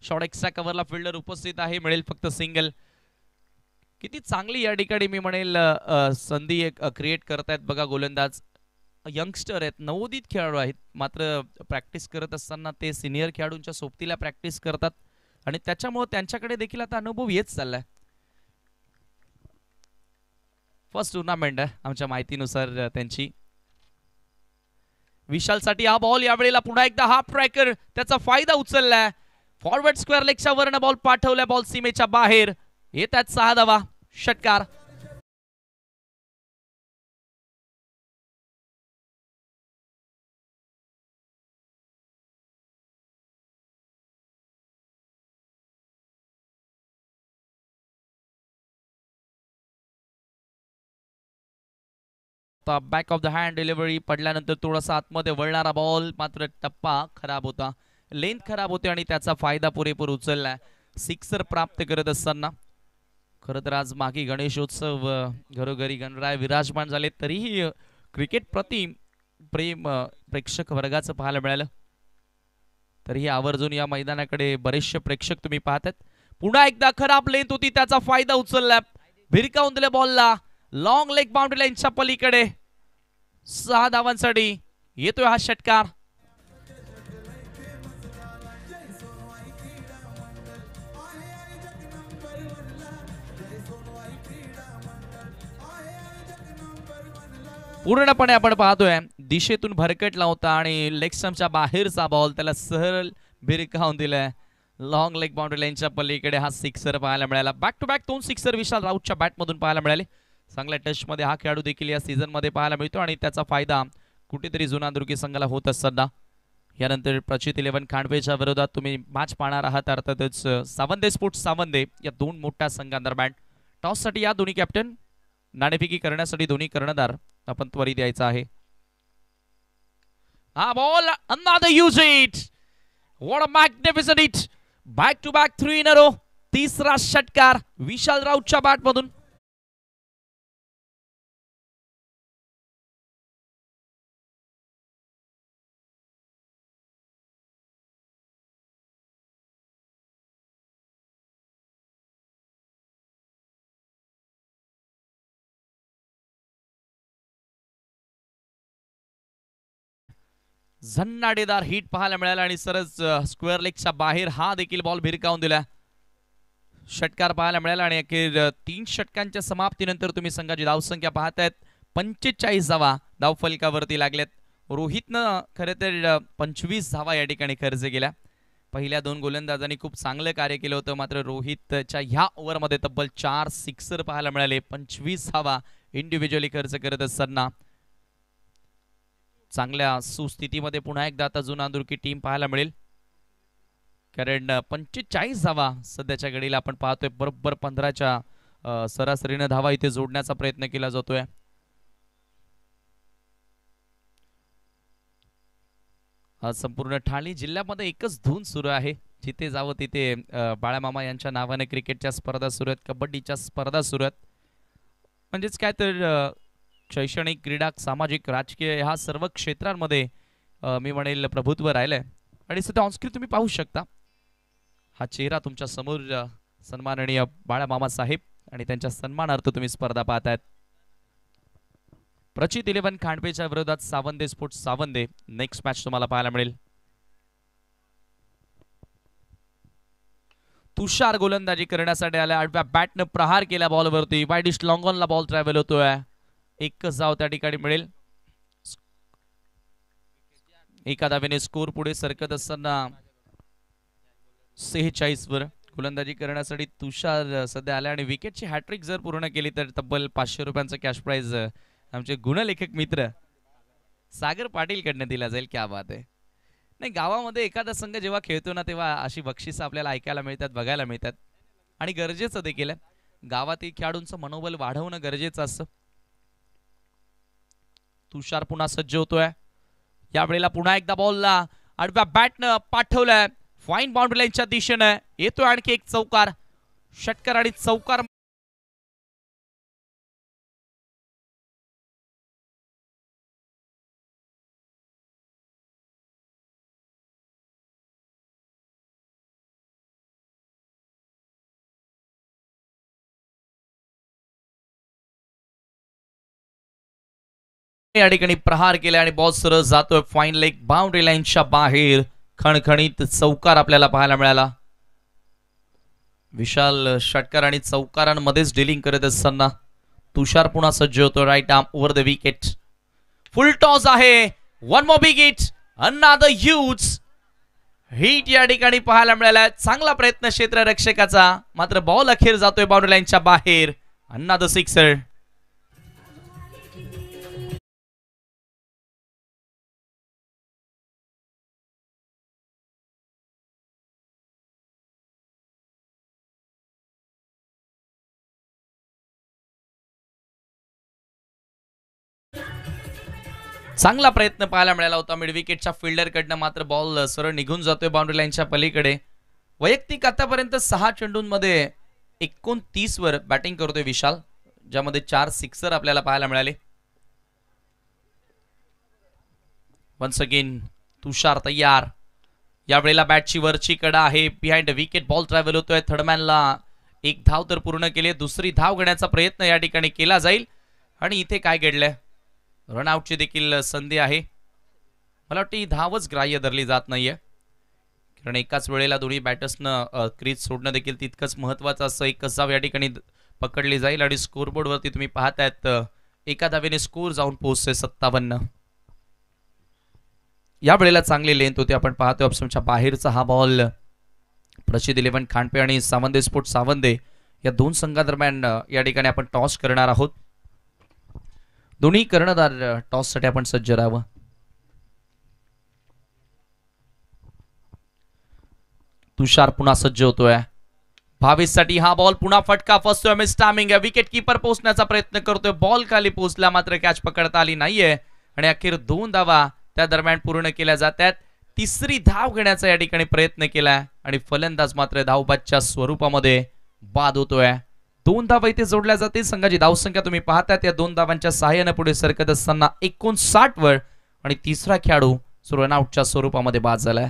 शॉर्ट एक्स्ट्रा कव्हरला फिल्डर उपस्थित आहे, मिळेल फक्त सिंगल. किती चांगली या ठिकाणी मी म्हणेल संधी एक क्रिएट करतायत बघा गोलंदाज. यंगस्टर आहेत, नवोदित खेळाडू आहेत, मात्र प्रॅक्टिस करत असताना ते सिनियर खेळाडूंच्या सोबतीला प्रॅक्टिस करतात आणि त्याच्यामुळे त्यांच्याकडे देखील आता अनुभव येत चाललाय. फर्स्ट टुर्नामेंट आहे आमच्या माहितीनुसार त्यांची. विशालसाठी हा बॉल यावेळेला पुन्हा एकदा हाफ ट्रॅकर त्याचा फायदा उचललाय. फॉरवर्ड स्क्वेअर लेगच्या वरनं बॉल पाठवलाय, बॉल सीमेच्या बाहेर. येतात 6 धावा, षटकार. Back of the hand delivery पडल्यानंतर थोडासा आतमध्ये वळणारा बॉल, मात्र टप्पा खराब होता, लेंथ खराब होते आणि त्याचा फायदा पुरेपूर उचललाय. सिक्सर प्राप्त करत असताना खरं तर आज मागे गणेशोत्सव, घरोघरी गणराय विराजमान झाले, तरीही क्रिकेट प्रति प्रेम प्रेक्षक वर्गाचं पाहायला मिळालं. तरीही आवर्जून या मैदानाकडे बरेचसे प्रेक्षक तुम्ही पाहतात. पुन्हा एकदा खराब लेंथ होती, त्याचा फायदा उचलला, भिरकावून दिल्या बॉलला लॉंग लेग बाउंड्री लाईनच्या पलीकडे. 6 धावांसाठी येतोय हा षटकार. पूर्णपणे आपण पाहतोय दिशेतून भरकटला होता आणि लेग स्टंपच्या बाहेरचा बॉल त्याला सरळ भिरकावून दिलाय. लॉंग लेग बाउंड्री लाईनच्या पलीकडे हा सिक्सर पाहायला मिळाला. बॅक टू बॅक 2 सिक्सर विशाल राऊतच्या बॅटमधून पाहायला मिळाले. चांगल्या टचमध्ये हा खेळाडू देखील या सीझनमध्ये पाहायला मिळतो आणि त्याचा फायदा कुठेतरी जुनादुर्गी संघाला होत असताना यानंतर प्रचित 11 खांडवेच्या विरोधात तुम्ही मॅच पाहणार आहात. अर्थातच सावंदे स्पोर्ट्स सावंदे या दोन मोठ्या संघांदरम्यान टॉससाठी या दोन्ही कॅप्टन, नाणेफेकी करण्यासाठी दोन्ही कर्णधार आपण त्वरित यायचा आहे. हा ball another use it. What a magnificent hit. Back to back 3 in a row. तिसरा षटकार विशाल राऊतच्या बॅटमधून. झन्नाडेदार हिट पाहायला मिळाला आणि सरस स्क्वेअर लेगच्या बाहेर हा देखील बॉल भिरकावून दिला. षटकार पाहायला मिळाला आणि अखेर 3 षटकांच्या समाप्तीनंतर तुम्ही संघाची धावसंख्या पाहतायत 45 धावा धावफलकावरती लागल्यात. रोहितनं खरं तर 25 धावा या ठिकाणी खर्च केल्या. पहिल्या 2 गोलंदाजांनी खूप चांगलं कार्य केलं होतं, मात्र रोहितच्या ह्या ओव्हरमध्ये तब्बल 4 सिक्सर पाहायला मिळाले. 25 धावा इंडिव्हिज्युअली खर्च करत असताना चांगल्या सुस्थितीमध्ये पुन्हा एकदा आता जुनादुर्गी टीम पाहायला मिळेल, कारण 45 धावा सध्याच्या घडीला आपण पाहतोय. बरोबर 15च्या सरासरीने धावा इथे जोडण्याचा प्रयत्न केला जातोय. संपूर्ण ठाणे जिल्ह्यामध्ये एकच धून सुरू आहे. जिथे जावं तिथे बाळामामा यांच्या नावाने क्रिकेटच्या स्पर्धा सुरू आहेत, कबड्डीच्या स्पर्धा सुरू आहेत. म्हणजेच काय तर शैक्षणिक, क्रीडा, सामाजिक, राजकीय ह्या सर्व क्षेत्रांमध्ये मी म्हणेल प्रभुत्व राहिलंय. आणि सध्या ऑनस्क्रीन तुम्ही पाहू शकता हा चेहरा तुमच्या समोर सन्माननीय बाळामामा साहेब आणि त्यांच्या सन्मानार्थ तुम्ही स्पर्धा पाहतायत. प्रचित 11 खांडपेच्या विरोधात सावंदे स्पोर्ट्स सावंदे नेक्स्ट मॅच तुम्हाला पाहायला मिळेल. तुषार गोलंदाजी करण्यासाठी आल्या. आडव्या बॅटनं प्रहार केला बॉलवरती. वाईडिश लॉंग ऑनला बॉल ट्रॅव्हल होतोय. एकच धाव त्या ठिकाणी मिळेल. एका धावेने स्कोर पुढे सरकत असताना 46 वर गोलंदाजी करण्यासाठी तुषार सध्या आला आणि विकेटची हॅट्रिक जर पूर्ण केली तर तब्बल 500 रुपयांचं कॅश प्राइज आमचे गुणलेखक मित्र सागर पाटील कडनं दिला जाईल. क्या बात आहे. नाही, गावामध्ये एखादा संघ जेव्हा खेळतो ना तेव्हा अशी बक्षिसं आपल्याला ऐकायला मिळतात, बघायला मिळतात आणि गरजेचं देखील आहे. गावातील खेळाडूंचं मनोबल वाढवणं गरजेचं असतं. तुषार पुन्हा सज्ज होतोय. यावेळेला पुन्हा एकदा बॉलला आडव्या बॅटनं पाठवलंय फाईन बाउंड्री लाईनच्या दिशेने. येतोय आणखी एक चौकार. षटकार आणि चौकार या ठिकाणी प्रहार केला आणि बॉल सरळ जातोय फाईन लेग बाउंड्री लाईनच्या बाहेर. खणखणीत चौकार आपल्याला पाहायला मिळाला. विशाल षटकार आणि चौकारांमध्येच डिलिंग करत असताना तुषार पुन्हा सज्ज होतो. Right arm over the wicket. Full toss आहे. One more big hit. Another huge hit या ठिकाणी पाहायला मिळाला. चांगला प्रयत्न क्षेत्ररक्षकाचा, मात्र बॉल अखेर जातोय बाउंड्री लाईनच्या बाहेर. Another sixer. चांगला प्रयत्न पाहायला मिळाला होता मिड विकेटच्या फिल्डर कडनं, मात्र बॉल सरळ निघून जातोय बाउंड्री लाईनच्या पलीकडे. वैयक्तिक आतापर्यंत 6 चेंडूंमध्ये 29 वर बॅटिंग करतोय विशाल, ज्यामध्ये 4 सिक्सर आपल्याला पाहायला मिळाले. वन्स अगेन तुषार तयार. यावेळेला बॅटची वरची कडा आहे. बिहाइंड विकेट बॉल ट्रॅव्हल होतोय. थर्डमॅनला एक धाव तर पूर्ण केली. दुसरी धाव घेण्याचा प्रयत्न या ठिकाणी केला जाईल आणि इथे काय घडलंय, रनआउटची देखील संधी आहे. मला वाटतं ही धावच ग्राह्य धरली जात नाहीये, कारण एकाच वेळेला दोन्ही बॅटर्सनं क्रीज सोडणं देखील तितकंच महत्वाचं असं. एकच धाव या ठिकाणी पकडली जाईल आणि स्कोरबोर्ड वरती तुम्ही पाहतायत एका धावेने स्कोर जाऊन पोहोचतोय 57. या वेळेला चांगली लेंथ होती. आपण पाहतोय ऑप्शनच्या बाहेरचा हा बॉल प्रसिद्ध 11 खांडपे आणि सावंदे स्पोर्ट सावंदे या दोन संघादरम्यान या ठिकाणी आपण टॉस करणार आहोत. दोन्ही कर्णधार टॉससाठी आपण सज्ज राहावं. तुषार पुन्हा सज्ज होतोय. 22 साठी हा बॉल पुन्हा फटका फसतोय. मिस टायमिंग आहे. विकेट किपर पोहोचण्याचा प्रयत्न करतोय. बॉल खाली पोहोचला मात्र कॅच पकडता आली नाहीये आणि अखेर 2 धावा त्या दरम्यान पूर्ण केल्या जातात. तिसरी धाव घेण्याचा या ठिकाणी प्रयत्न केलाय आणि फलंदाज मात्र धावबादच्या स्वरूपामध्ये बाद होतोय. 2 धावा इथे जोडल्या जातील. संघाची धावसंख्या तुम्ही पाहताय या 2 धावांच्या सहाय्याने पुढे सरकत असताना 59 वर आणि तिसरा खेळाडू रनआउटच्या स्वरूपामध्ये बाद झालाय.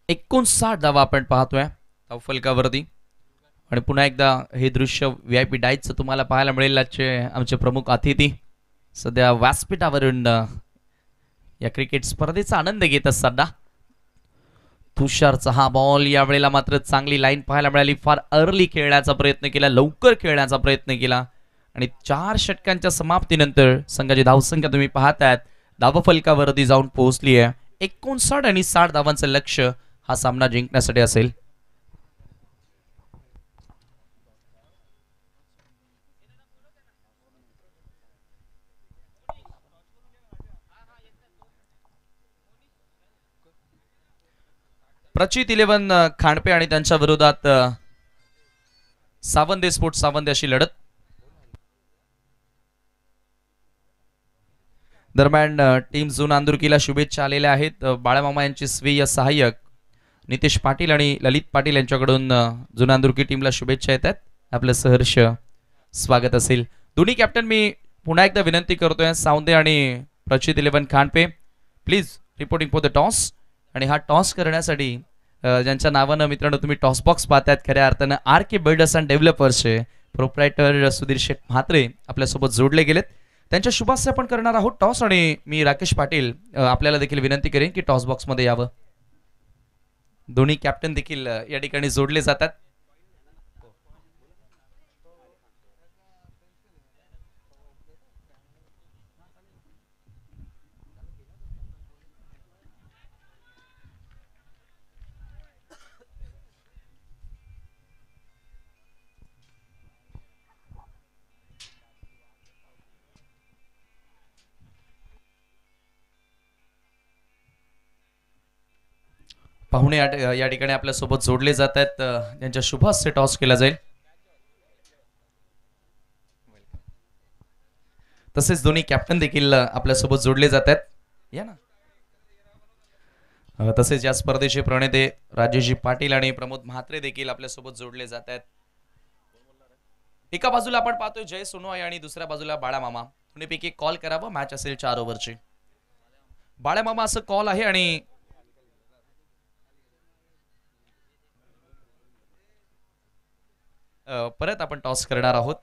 एकोणसाठ धावा आपण पाहतोय धावफलकावरती आणि पुन्हा एकदा हे दृश्य VIP डाईटचं तुम्हाला पाहायला मिळेल. आमचे प्रमुख अतिथी सध्या व्यासपीठावरून या क्रिकेट स्पर्धेचा आनंद घेत असताना तुषारचा हा बॉल यावेळेला मात्र चांगली लाईन पाहायला मिळाली. फार अर्ली खेळण्याचा प्रयत्न केला, लवकर खेळण्याचा प्रयत्न केला आणि 4 षटकांच्या समाप्तीनंतर संघाची धावसंख्या तुम्ही पाहतायत धावफलकावरती जाऊन पोहोचली आहे. 59 आणि 60 धावांचं लक्ष्य हा सामना जिंकण्यासाठी असेल. प्रचित 11 खांडपे आणि त्यांच्या विरोधात सावंदे स्पोर्ट सावंदे अशी लढत. दरम्यान टीम झून आंदुरकीला शुभेच्छा आलेल्या आहेत. बाळामामा यांचे स्वीय सहाय्यक नितेश पाटील आणि ललित पाटील यांच्याकडून झून आंदुरकी टीमला शुभेच्छा येतात. आपलं सहर्ष स्वागत असेल. दोन्ही कॅप्टन मी पुन्हा एकदा विनंती करतोय सावंदे आणि Prachit 11 Khandpe please reporting for the toss. आणि हा टॉस करण्यासाठी ज्यांच्या नावानं मित्रांनो तुम्ही टॉस बॉक्स पाहतायत खऱ्या अर्थानं RK बिल्डर्स अँड डेव्हलपर्सचे प्रोप्रायटर सुधीर शेठ म्हात्रे आपल्यासोबत जोडले गेलेत. त्यांच्या शुभाशय आपण करणार आहोत टॉस आणि मी राकेश पाटील आपल्याला देखील विनंती करेन की टॉस बॉक्स मध्ये यावं. दोन्ही कॅप्टन देखील या ठिकाणी जोडले जातात. पाहुणे या ठिकाणी आपल्या सोबत जोडले जात आहेत. त्यांच्या शुभ हस्ते टॉस केला जाईल. तसेच दोन्ही कॅप्टन देखील आपल्या सोबत जोडले जात आहेत. या ना. तसेच या स्पर्धेचे प्रणेते राजेशजी पाटील आणि प्रमोद म्हात्रे देखील आपल्या सोबत जोडले जात आहेत. एका बाजूला आपण पाहतोय जय सोनोई आणि दुसऱ्या बाजूला बाळामामा. दोन्हीपैकी कॉल करावं. मॅच असेल 4 ओव्हरची. बाळामामा असं कॉल आहे आणि परत आपण टॉस करणार आहोत.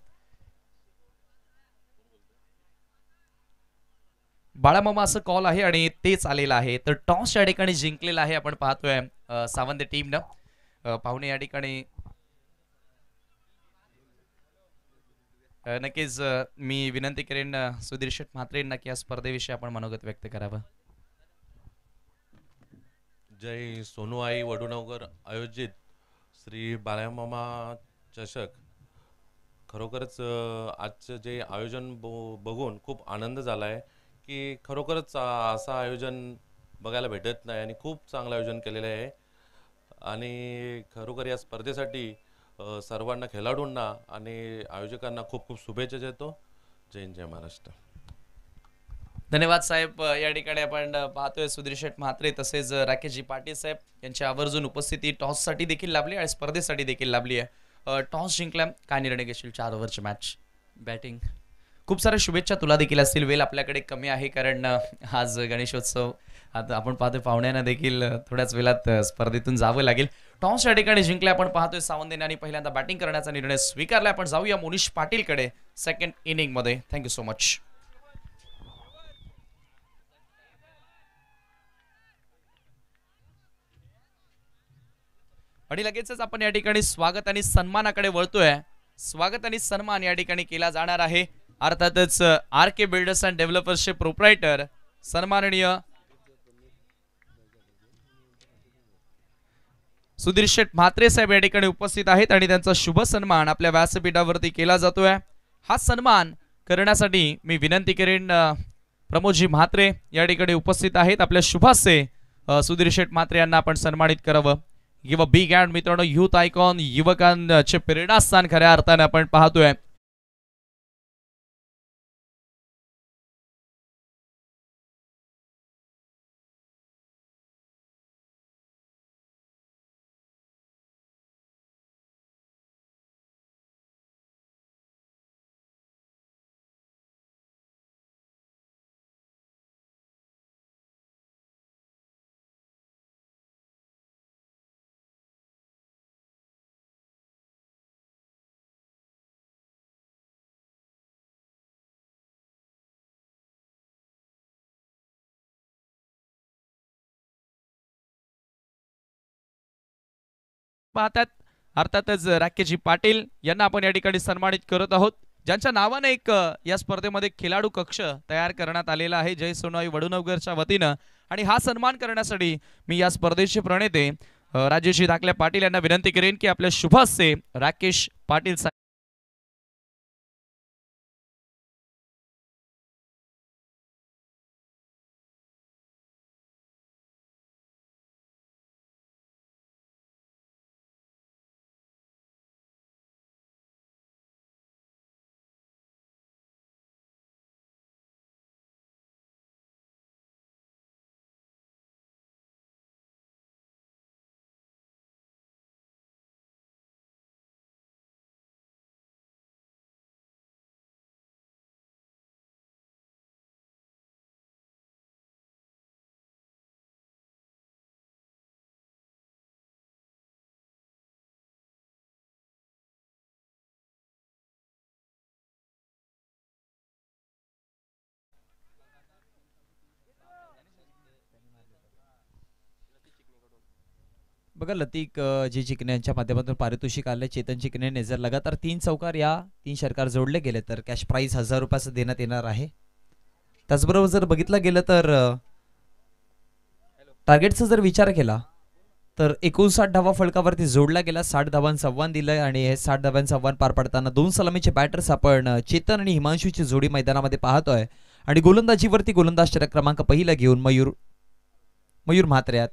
बाळामामा असं कॉल आहे आणि तेच आलेलं आहे. तर टॉस या ठिकाणी जिंकलेला आहे आपण पाहतोय सावंत टीमनं. पाहुणे या ठिकाणी नक्कीच मी विनंती करेन सुधीर शेठ म्हात्रे यांना की या स्पर्धेविषयी आपण मनोगत व्यक्त करावं. जय सोनूआई वडुनगर आयोजित श्री बाळामामा चषक खरोखरच आजचं जे आयोजन बघून खूप आनंद झाला आहे की खरोखरच असं आयोजन बघायला भेटत नाही आणि खूप चांगलं आयोजन केलेलं आहे. आणि खरोखर या स्पर्धेसाठी सर्वांना खेळाडूंना आणि आयोजकांना खूप खूप शुभेच्छा देतो. जय हिंद जय महाराष्ट्र. धन्यवाद साहेब. या ठिकाणी आपण पाहतोय सुधीर शेठ म्हात्रे तसेच राकेशजी पाटील साहेब यांची आवर्जून उपस्थिती टॉससाठी देखील लाभली आणि स्पर्धेसाठी देखील लाभली आहे. टॉस जिंकला. काय निर्णय घेशील 4 ओव्हरची मॅच? बॅटिंग. खूप साऱ्या शुभेच्छा तुला देखील असतील. वेळ आपल्याकडे कमी आहे कारण आज गणेशोत्सव. आता आपण पाहतोय पाहुण्यांना देखील थोड्याच वेळात स्पर्धेतून जावं लागेल. टॉस या ठिकाणी जिंकले. आपण पाहतोय सावंदेने आणि पहिल्यांदा बॅटिंग करण्याचा निर्णय स्वीकारला. आपण जाऊया मोनिश पाटीलकडे सेकंड इनिंग मध्ये. Thank you so much. आणि लगेचच आपण या ठिकाणी स्वागत आणि सन्मानाकडे वळतोय. स्वागत आणि सन्मान या ठिकाणी केला जाणार आहे. अर्थातच आर के बिल्डर्स अँड डेव्हलपर्सचे प्रोप्रायटर सन्माननीय सुधीर शेठ म्हात्रे साहेब या ठिकाणी उपस्थित आहेत आणि त्यांचा शुभ सन्मान आपल्या व्यासपीठावरती केला जातोय. हा सन्मान करण्यासाठी मी विनंती करेन प्रमोदजी म्हात्रे या ठिकाणी उपस्थित आहेत. आपल्या शुभासे सुधीर शेठ म्हात्रे यांना आपण सन्मानित करावं. गिव्ह अ बिग हँड मित्रांनो. युथ आयकॉन, युवकांचे प्रेरणास्थान खऱ्या अर्थाने आपण पाहतोय. पाहतात अर्थातच राकेशजी पाटील यांना आपण या ठिकाणी सन्मानित करत आहोत, ज्यांच्या नावाने एक या स्पर्धेमध्ये खेळाडू कक्ष तयार करण्यात आलेला आहे जय सोनवाई वडुनवगरच्या वतीनं. आणि हा सन्मान करण्यासाठी मी या स्पर्धेचे प्रणेते राजेशजी धाकल्या पाटील यांना विनंती करेन की आपल्या शुभासे राकेश पाटील बघा लतिक जी चिकने यांच्या माध्यमातून पारितोषिक आले. चेतन चिकनेने जर लगातार 3 चौकार या 3 षटकार जोडले गेले तर कॅश प्राइज 1000 रुपयाचं देण्यात येणार आहे. त्याचबरोबर जर बघितलं गेलं तर टार्गेटचा जर विचार केला तर 59 धावा फलकावरती जोडला गेला. 60 धावांचं आव्हान दिलंय आणि हे 60 धावांचं आव्हान पार पाडताना 2 सलामीचे बॅटर्स आपण चेतन आणि हिमांशूची जोडी मैदानामध्ये पाहतोय. आणि गोलंदाजीवरती गोलंदाज क्रमांक पहिला घेऊन मयूर म्हात्रे.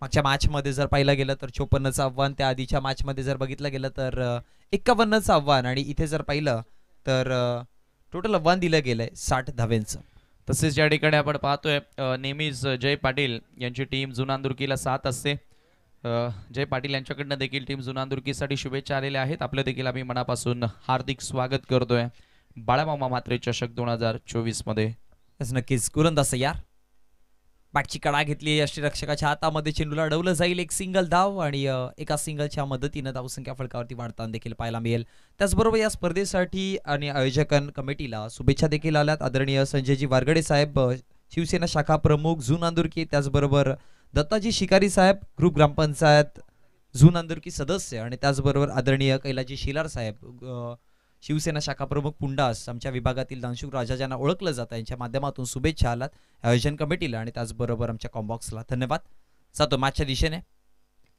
मागच्या मॅच मध्ये जर पाहिलं गेलं तर 54चं आव्हान, त्या आधीच्या मॅच मध्ये जर बघितलं गेलं तर 51चं आव्हान आणि इथे जर पाहिलं तर टोटल आव्हान दिलं गेलंय 60 धाव्यांचं. तसेच या ठिकाणी आपण पाहतोय नेहमीच जय पाटील यांची टीम जुनांदुर्कीला 7 असते. जय पाटील यांच्याकडनं देखील टीम जुनांदुर्कीसाठी शुभेच्छा आलेल्या आहेत. आपलं देखील आम्ही मनापासून हार्दिक स्वागत करतोय बाळामामा म्हात्रे चषक 2024 मध्ये. नक्कीच गोलंदाज यार बॅटची कडा घेतली. यष्टीरक्षकाच्या हातामध्ये चेंडूला अडवलं जाईल. एक सिंगल धाव आणि एका सिंगलच्या मदतीनं धावसंख्या फलकावरती वाढताना देखील पाहायला मिळेल. त्याचबरोबर या स्पर्धेसाठी आणि आयोजक कमिटीला शुभेच्छा देखील आल्यात. आदरणीय संजयजी वारगडे साहेब, शिवसेना शाखा प्रमुख जुनांदुर्की, त्याचबरोबर दत्ताजी शिकारी साहेब, ग्रुप ग्रामपंचायत जुनांदुर्की सदस्य, आणि त्याचबरोबर आदरणीय कैलाजी शिलार साहेब, शिवसेना शाखा प्रमुख पुंडास, आमच्या विभागातील दानशूर राजा ज्यांना ओळखलं जातं, यांच्या माध्यमातून शुभेच्छा आलात आयोजन कमिटीला आणि त्याचबरोबर आमच्या कॉम्बॉक्सला धन्यवाद. जातो मॅचच्या दिशेने.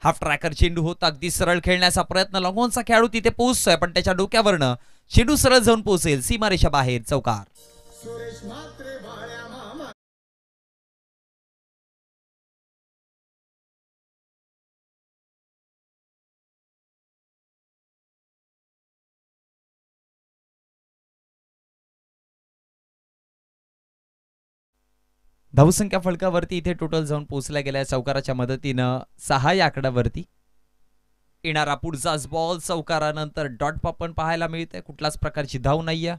हाफ ट्रॅकर चेंडू होता अगदी सरळ खेळण्याचा प्रयत्न. लॉंगॉनचा खेळाडू तिथे पोहोचतोय पण त्याच्या डोक्यावरनं चेंडू सरळ जाऊन पोहोचेल सीमारेषा बाहेर. चौकार. धावसंख्या फलकावरती इथे टोटल जाऊन पोहोचला गेलाय चौकाराच्या मदतीनं 6 या आकड्यावरती. येणारा पुढचाच बॉल चौकारानंतर डॉट पण पाहायला मिळतंय. कुठलाच प्रकारची धाव नाहीये.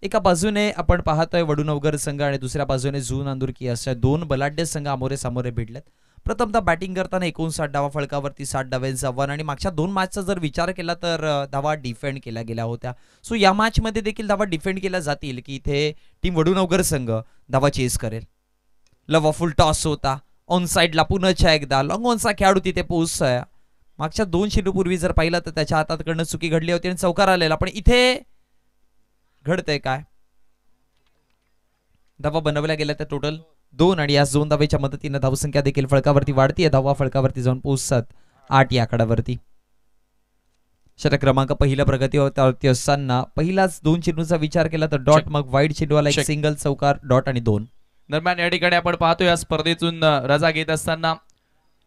एका बाजूने आपण पाहतोय वडुनवगर संघ आणि दुसऱ्या बाजूने जुनांदुर्की अशा 2 बलाढ्य संघ आमोरे सामोरे भिडलेत. प्रथमतः बॅटिंग करताना 59 धावा फलकावरती 60 धाव्यांचं आव्हान आणि मागच्या 2 मॅचचा जर विचार केला तर धावा डिफेंड केल्या गेल्या होत्या. सो या मॅच मध्ये देखील धावा डिफेंड केल्या जातील की इथे टीम वडुनवगर संघ धावा चेस करेल. लवफुल टॉस होता ऑन साइडला. पुन्हा एकदा लॉंग ऑनचा खेळाडू तिथे पोहोचतोय मागच्या 2 चेंडूपूर्वी जर पाहिलं तर त्याच्या हाताकडनं चुकी घडली होती आणि चौकार आलेला, पण इथे घडतंय काय? धावा बनवल्या गेल्या त्या टोटल 2 आणि या 2 धावेच्या मदतीने धावसंख्या देखील फळकावरती वाढतीये. धावा फळकावरती जाऊन पोहोचतात 8 या आकड्यावरती. षटक क्रमांक पहिल्या प्रगतीवरती असताना पहिलाच 2 चेंडूचा विचार केला तर डॉट, मग वाईड चेंडूवाला एक check. सिंगल, चौकार, डॉट आणि 2. दरम्यान या ठिकाणी आपण पाहतो या स्पर्धेतून रजा घेत असताना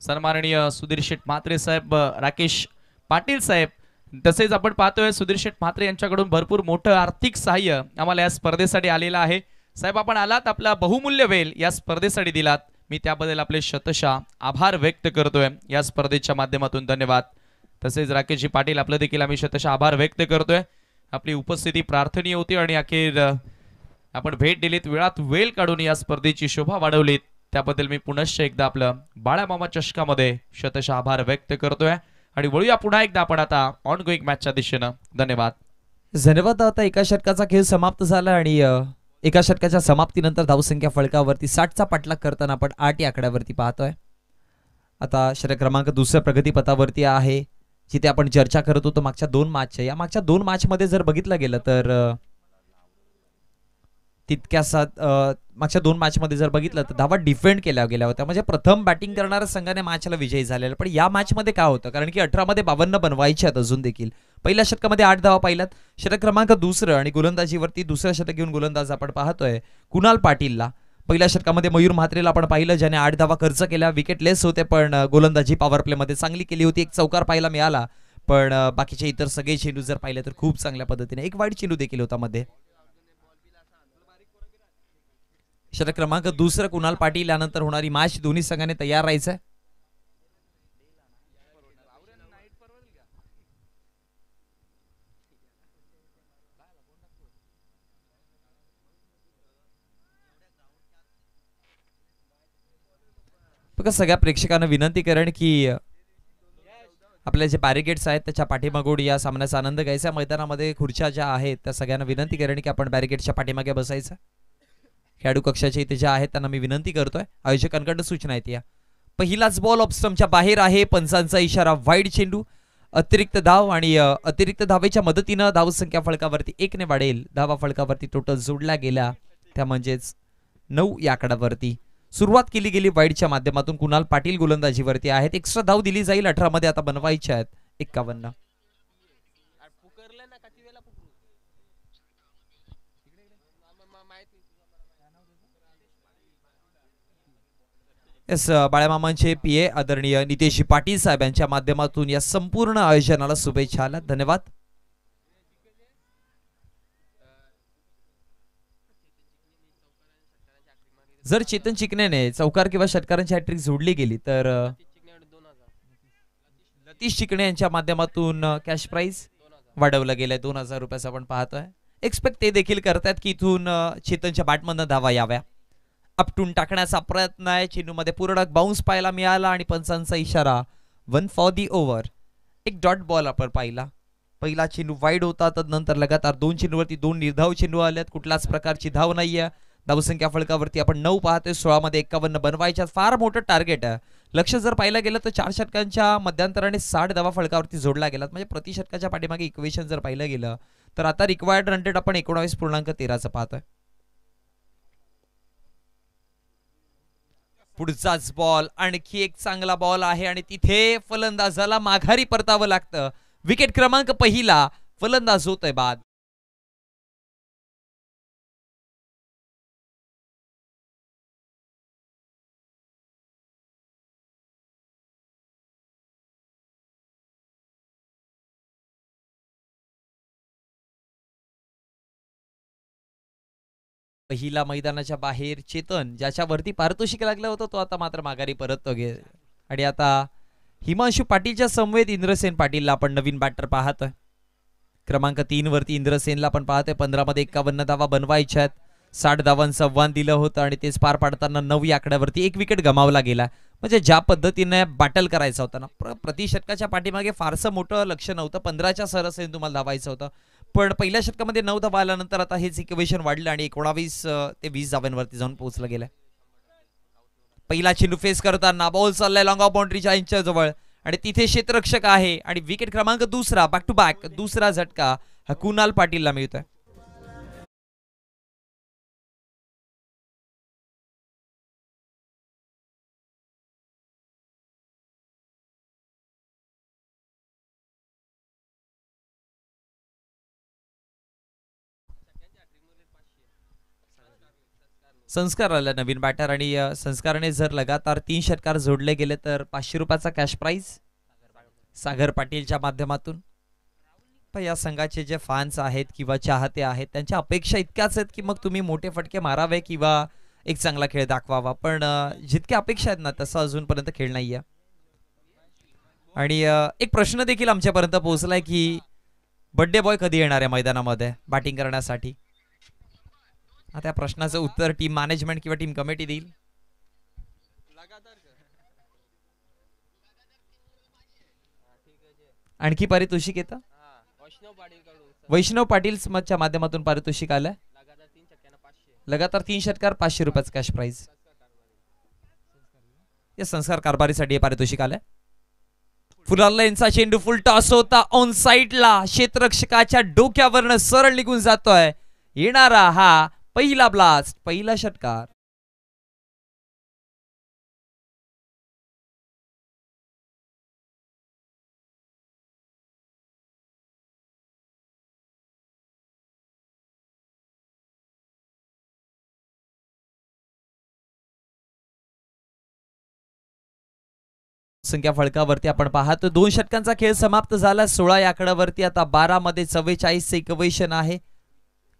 सन्माननीय सुधीर शेठ म्हात्रे साहेब, राकेश पाटील साहेब, तसेच आपण पाहतोय सुधीर शेठ म्हात्रे यांच्याकडून भरपूर मोठं आर्थिक सहाय्य आम्हाला या स्पर्धेसाठी आलेलं आहे. साहेब, आपण आलात, आपला बहुमूल्य वेळ या स्पर्धेसाठी दिलात, मी त्याबद्दल आपले शतशः आभार व्यक्त करतोय या स्पर्धेच्या माध्यमातून. धन्यवाद. तसेच राकेशजी पाटील, आपलं देखील आम्ही शतशः आभार व्यक्त करतोय. आपली उपस्थिती प्रार्थनीय होती आणि अखेर आपण भेट दिलीत, वेळात वेळ काढून या स्पर्धेची शोभा वाढवलीत, त्याबद्दल मी पुनश्च एकदा आपलं बाळामामा चषकामध्ये शतशः आभार व्यक्त करतोय. आणि वळूया पुन्हा एकदा आपण आता ऑन गोईंग मॅचच्या दिशेनं. धन्यवाद. धन्यवाद. आता एका षटकाचा खेळ समाप्त झाला आणि एका षटकाच्या समाप्तीनंतर धावसंख्या फळकावरती 60चा पाठलाग करताना आपण 8 या आकड्यावरती पाहतोय. आता षटक क्रमांक दुसऱ्या प्रगतीपथावरती आहे, जिथे आपण चर्चा करत होतो मागच्या 2 मॅचच्या. या मागच्या 2 मॅचमध्ये जर बघितलं गेलं तर तितक्यासा मागच्या 2 मॅचमध्ये जर बघितलं तर धावा डिफेंड केल्या गेल्या होत्या, म्हणजे प्रथम बॅटिंग करणाऱ्या संघाने मॅचला विजयी झालेला. पण या मॅचमध्ये काय होतं, कारण की 18 मध्ये 52 बनवायचे आहेत अजून देखील. पहिल्या षटकामध्ये 8 धावा पाहिल्यात. षटक क्रमांक दुसरं आणि गोलंदाजीवरती दुसरं षटक घेऊन गोलंदाज आपण पाहतोय कुणाल पाटीलला. पहिल्या षटकामध्ये मयूर म्हात्रेला आपण पाहिलं, ज्याने 8 धावा खर्च केल्या. विकेट लेस होते, पण गोलंदाजी पॉवर प्ले मध्ये चांगली केली होती. एक चौकार पाहायला मिळाला, पण बाकीचे इतर सगळे चेंडू जर पाहिले तर खूप चांगल्या पद्धतीने. एक वाईड चेंडू देखील होता मध्ये. षटक क्रमांक दुसरं कुणाल पाटील, यानंतर होणारी मॅच दोन्ही संघाने तयार राहायचंय. बघा, सगळ्या प्रेक्षकांना विनंती करेन की आपल्या जे बॅरिकेड्स आहेत त्याच्या पाठीमागून या सामन्याचा आनंद घ्यायचा. मैदानामध्ये खुर्च्या ज्या आहेत त्या सगळ्यांना विनंती करेन की आपण बॅरिकेडच्या पाठीमागे बसायचं. खेळाडू कक्षाचे इथे जे आहेत त्यांना मी विनंती करतोय. आयोजकांकडून सूचना आहेत या. पहिलाच बॉल ऑफ स्टंपच्या बाहेर आहे. पंचांचा इशारा, वाईड चेंडू, अतिरिक्त धाव आणि अतिरिक्त धावेच्या मदतीनं धावसंख्या फळकावरती 1 ने वाढेल. धावा फळकावरती टोटल जोडल्या गेल्या, त्या म्हणजेच 9 या आकड्यावरती. सुरुवात केली गेली वाईडच्या माध्यमातून. कुणाल पाटील गोलंदाजीवरती आहेत. एक्स्ट्रा धाव दिली जाईल. 18 मध्ये आता बनवायच्या आहेत 51. येस, बाळामामांचे पीए आदरणीय नितेश पाटील साहेब यांच्या माध्यमातून या संपूर्ण आयोजनाला शुभेच्छा आल्या. धन्यवाद. जर चेतन चिकनेने चौकार किंवा षटकारांची हॅट्रिक जोडली गेली तर लतीश चिकणे यांच्या माध्यमातून कॅश प्राइज वाढवलं गेलंय 2000 रुपयाचं आपण पाहतोय. एक्सपेक्ट ते देखील करतायत की इथून चेतनच्या बॅटमधनं धावा याव्या. अपटून टाकण्याचा प्रयत्न आहे. चेंडूमध्ये पूर्ण बाउन्स पाहायला मिळाला आणि पंचांचा इशारा, 1 फॉर दी ओव्हर. एक डॉट बॉल आपण पाहिला. पहिला चेंडू वाईड होता, तदनंतर लगातार 2 चेंडूवरती 2 निर्धाव चेंडू आल्यात. कुठल्याच प्रकारची धाव नाहीये. धावसंख्या फळकावरती आपण 9 पाहतोय. 16 मध्ये 51 बनवायच्या. फार मोठं टार्गेट आहे. लक्ष जर पाहिलं गेलं तर 4 षटकांच्या मध्यांतराने 60 धावा फळकावरती जोडल्या गेलात. म्हणजे प्रति षटकाच्या पाठीमागे इक्वेशन जर पाहिलं गेलं तर आता रिक्वायर्ड रन रेट आपण 19.13 पाहतोय. पुढचाच बॉल, आणखी एक चांगला बॉल आहे आणि तिथे फलंदाजाला माघारी परतावं लागतं. विकेट क्रमांक पहिला, फलंदाज होतोय बाद. पहिला मैदानाच्या बाहेर चेतन, ज्याच्यावरती पारितोषिक लागलं होतं, तो आता मात्र माघारी परततो गे. आणि आता हिमांशू पाटीलच्या समवेत इंद्रसेन पाटीलला आपण नवीन बॅटर पाहतोय. क्रमांक 3 वरती इंद्रसेनला आपण पाहतोय. 15 मध्ये 51 धावा बनवायच्या आहेत. 60 धावांचं आव्हान दिलं होतं आणि तेच पार पाडताना 9 या आकड्यावरती 1 विकेट गमावला गेला. म्हणजे ज्या पद्धतीने बॅटल करायचा होता ना, प्रति षटकाच्या पाठीमागे फारसं मोठं लक्ष नव्हतं. 15च्या सरासरीने तुम्हाला धावायचं होतं, पण पहिल्या षटकामध्ये 9 धावा आल्यानंतर आता हेच इक्वेशन वाढलं आणि 19 ते 20 धावांवरती जाऊन पोहोचलं गेलं. पहिला चेंडू फेस करताना बॉल चाललाय लॉंग ऑफ बाउंड्रीच्या इंचच्या जवळ आणि तिथे क्षेत्ररक्षक आहे आणि विकेट क्रमांक दुसरा बॅक टू बॅक दुसरा झटका हा कुणाल पाटीलला मिळतोय. संस्कार आला नवीन बॅटर आणि संस्कारने जर लगातार 3 षटकार जोडले गेले तर 500 रुपयाचा कॅश प्राइज सागर पाटीलच्या माध्यमातून. पण या संघाचे जे फॅन्स आहेत किंवा चाहते आहेत त्यांच्या अपेक्षा इतक्याच आहेत की मग तुम्ही मोठे फटके मारावे किंवा एक चांगला खेळ दाखवावा, पण जितक्या अपेक्षा आहेत ना तसं अजूनपर्यंत खेळ नाहीये. आणि एक प्रश्न देखील आमच्यापर्यंत पोहोचलाय की बर्थडे बॉय कधी येणार आहे मैदानामध्ये बॅटिंग करण्यासाठी. आता या प्रश्नाचं उत्तर टीम मॅनेजमेंट किंवा टीम कमिटी देईल. आणखी पारितोषिक येतं वैष्णव पाटील च्या माध्यमातून पारितोषिक आलंय लगातार 3 षटकार 500 रुपयाचं कॅश प्राइज. या संस्कार कारभारीसाठी पारितोषिक आलंय. फुलाला यांचा चेंडू फुल टॉस होता ऑन साइडला क्षेत्ररक्षकाच्या डोक्यावरनं सरळ निघून जातोय. येणारा हा पहिला ब्लास्ट पहिला षटकार. संख्या फळकावरती आपण पाहतो 2 षटकांचा खेळ समाप्त झाला. 16 या आकड्यावरती आता 12 मध्ये 44 इक्वेशन आहे.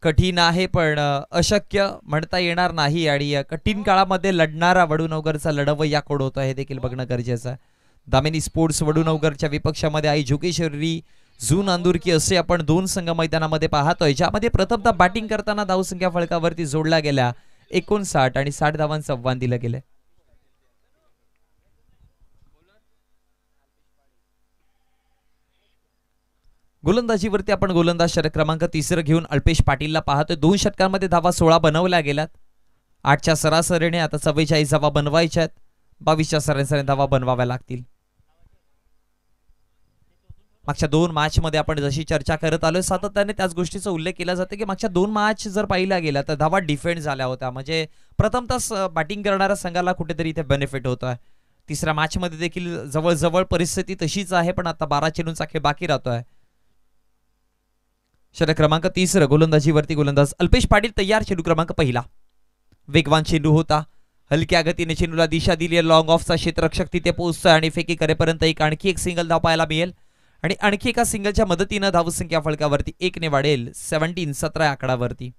कठीण आहे पण अशक्य म्हणता येणार नाही आणि कठीण काळामध्ये लढणारा वडूनवगरचा लढवय्या याकोड होता हे देखील बघणं गरजेचं आहे. दामिनी स्पोर्ट्स वडूनवगरच्या विपक्षामध्ये आई जोगेश्वरी झून अंदुरकी असे आपण 2 संघ मैदानामध्ये पाहतोय, ज्यामध्ये प्रथमतः बॅटिंग करताना धावसंख्या फळकावरती जोडल्या गेल्या 59 आणि 60 धावांचं आव्हान दिलं गेलं. गोलंदाजीवरती आपण गोलंदाज षटक क्रमांक 3 घेऊन अल्पेश पाटीलला पाहतोय. 2 षटकांमध्ये धावा 16 बनवल्या गेल्यात. 8च्या सरासरीने आता 44 धावा बनवायच्या आहेत. 22च्या सरासरीने धावा बनवाव्या लागतील. मागच्या 2 मॅच मध्ये आपण जशी चर्चा करत आलोय सातत्याने त्याच गोष्टीचा उल्लेख केला जातो की मागच्या 2 मॅच जर पाहिल्या गेल्या तर धावा डिफेंड झाल्या होत्या, म्हणजे प्रथमतः बॅटिंग करणाऱ्या संघाला कुठेतरी इथे बेनिफिट होतोय. तिसऱ्या मॅच मध्ये देखील जवळजवळ परिस्थिती तशीच आहे, पण आता 12 चेंडूंचा खेळ बाकी राहतोय. षटक क्रमांक 3 गोलंदाजीवरती गोलंदाज अल्पेश पाटील तयार. चेंडू क्रमांक 1 वेगवान चेंडू होता. हलक्या गतीने चेंडूला दिशा दिली आहे. लॉंग ऑफचा क्षेत्ररक्षक तिथे पोहोचतोय आणि फेकी करेपर्यंत आणखी एक सिंगल धाव पाहायला मिळेल आणि आणखी एका सिंगलच्या मदतीने धावसंख्या फळकावरती 1 ने वाढेल 17 आकडावरती.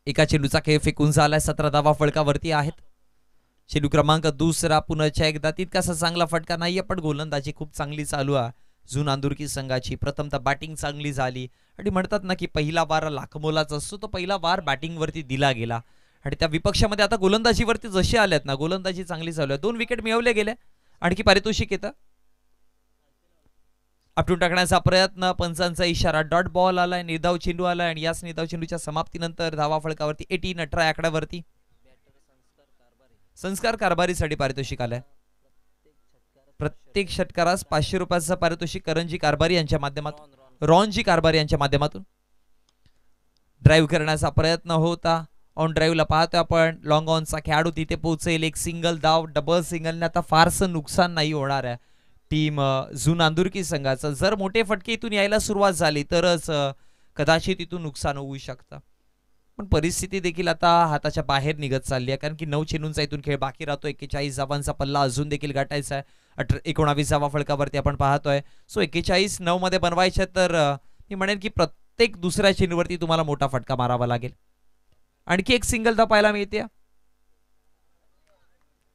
एका चेंडूचा खेळ फेकून झालाय. 17 धावा फळकावरती आहेत. चेंडू क्रमांक 2 पुन्हा एकदा तितकासा चांगला फटका नाहीये, पण गोलंदाजी खूप चांगली चालू आहे झून अंदुरकी संघाची. प्रथमतः बॅटिंग चांगली झाली आणि म्हणतात ना की पहिला वार लाखमोलाचा असतो, तो पहिला वार बॅटिंग वरती दिला गेला आणि त्या विपक्षामध्ये आता गोलंदाजीवरती जसे आलेत ना गोलंदाजी चांगली चालू आहे. 2 विकेट मिळवले गेले. आणखी पारितोषिक येतं. आपटून टाकण्याचा प्रयत्न, पंचांचा इशारा, डॉट बॉल आलाय, निर्धाव चेंडू आलाय आणि याच निर्धाव चेंडूच्या समाप्तीनंतर धावा फळकावरती 18 आकड्यावरती. संस्कार कारभारीसाठी पारितोषिक आलंय. प्रत्येक षटकारास 500 रुपयाचं पारितोषिक करणजी कारभारी यांच्या माध्यमातून रॉनजी कारभारी यांच्या माध्यमातून. ड्राईव्ह करण्याचा प्रयत्न होता. ऑन ड्राईव्हला पाहतोय आपण लॉंग ऑनचा खेळाडू तिथे पोहोचेल. एक सिंगल धाव, डबल सिंगलने आता फारसं नुकसान नाही होणार आहे टीम झून अंदुरकी संघाचं. जर मोठे फटके इथून यायला सुरुवात झाली तरच कदाचित इथून नुकसान होऊ शकतं, पण परिस्थिती देखील आता हाताच्या बाहेर निघत चालली आहे, कारण की 9 चेंडूंचा इथून खेळ बाकी राहतो. 41 धावांचा पल्ला अजून देखील गाठायचा आहे. 19 धावा फळकावरती आपण पाहतोय. सो 41 9 मध्ये बनवायचे तर मी म्हणेन की प्रत्येक दुसऱ्या चेंडूवरती तुम्हाला मोठा फटका मारावा लागेल. आणखी एक सिंगल धाव पाहायला मिळते.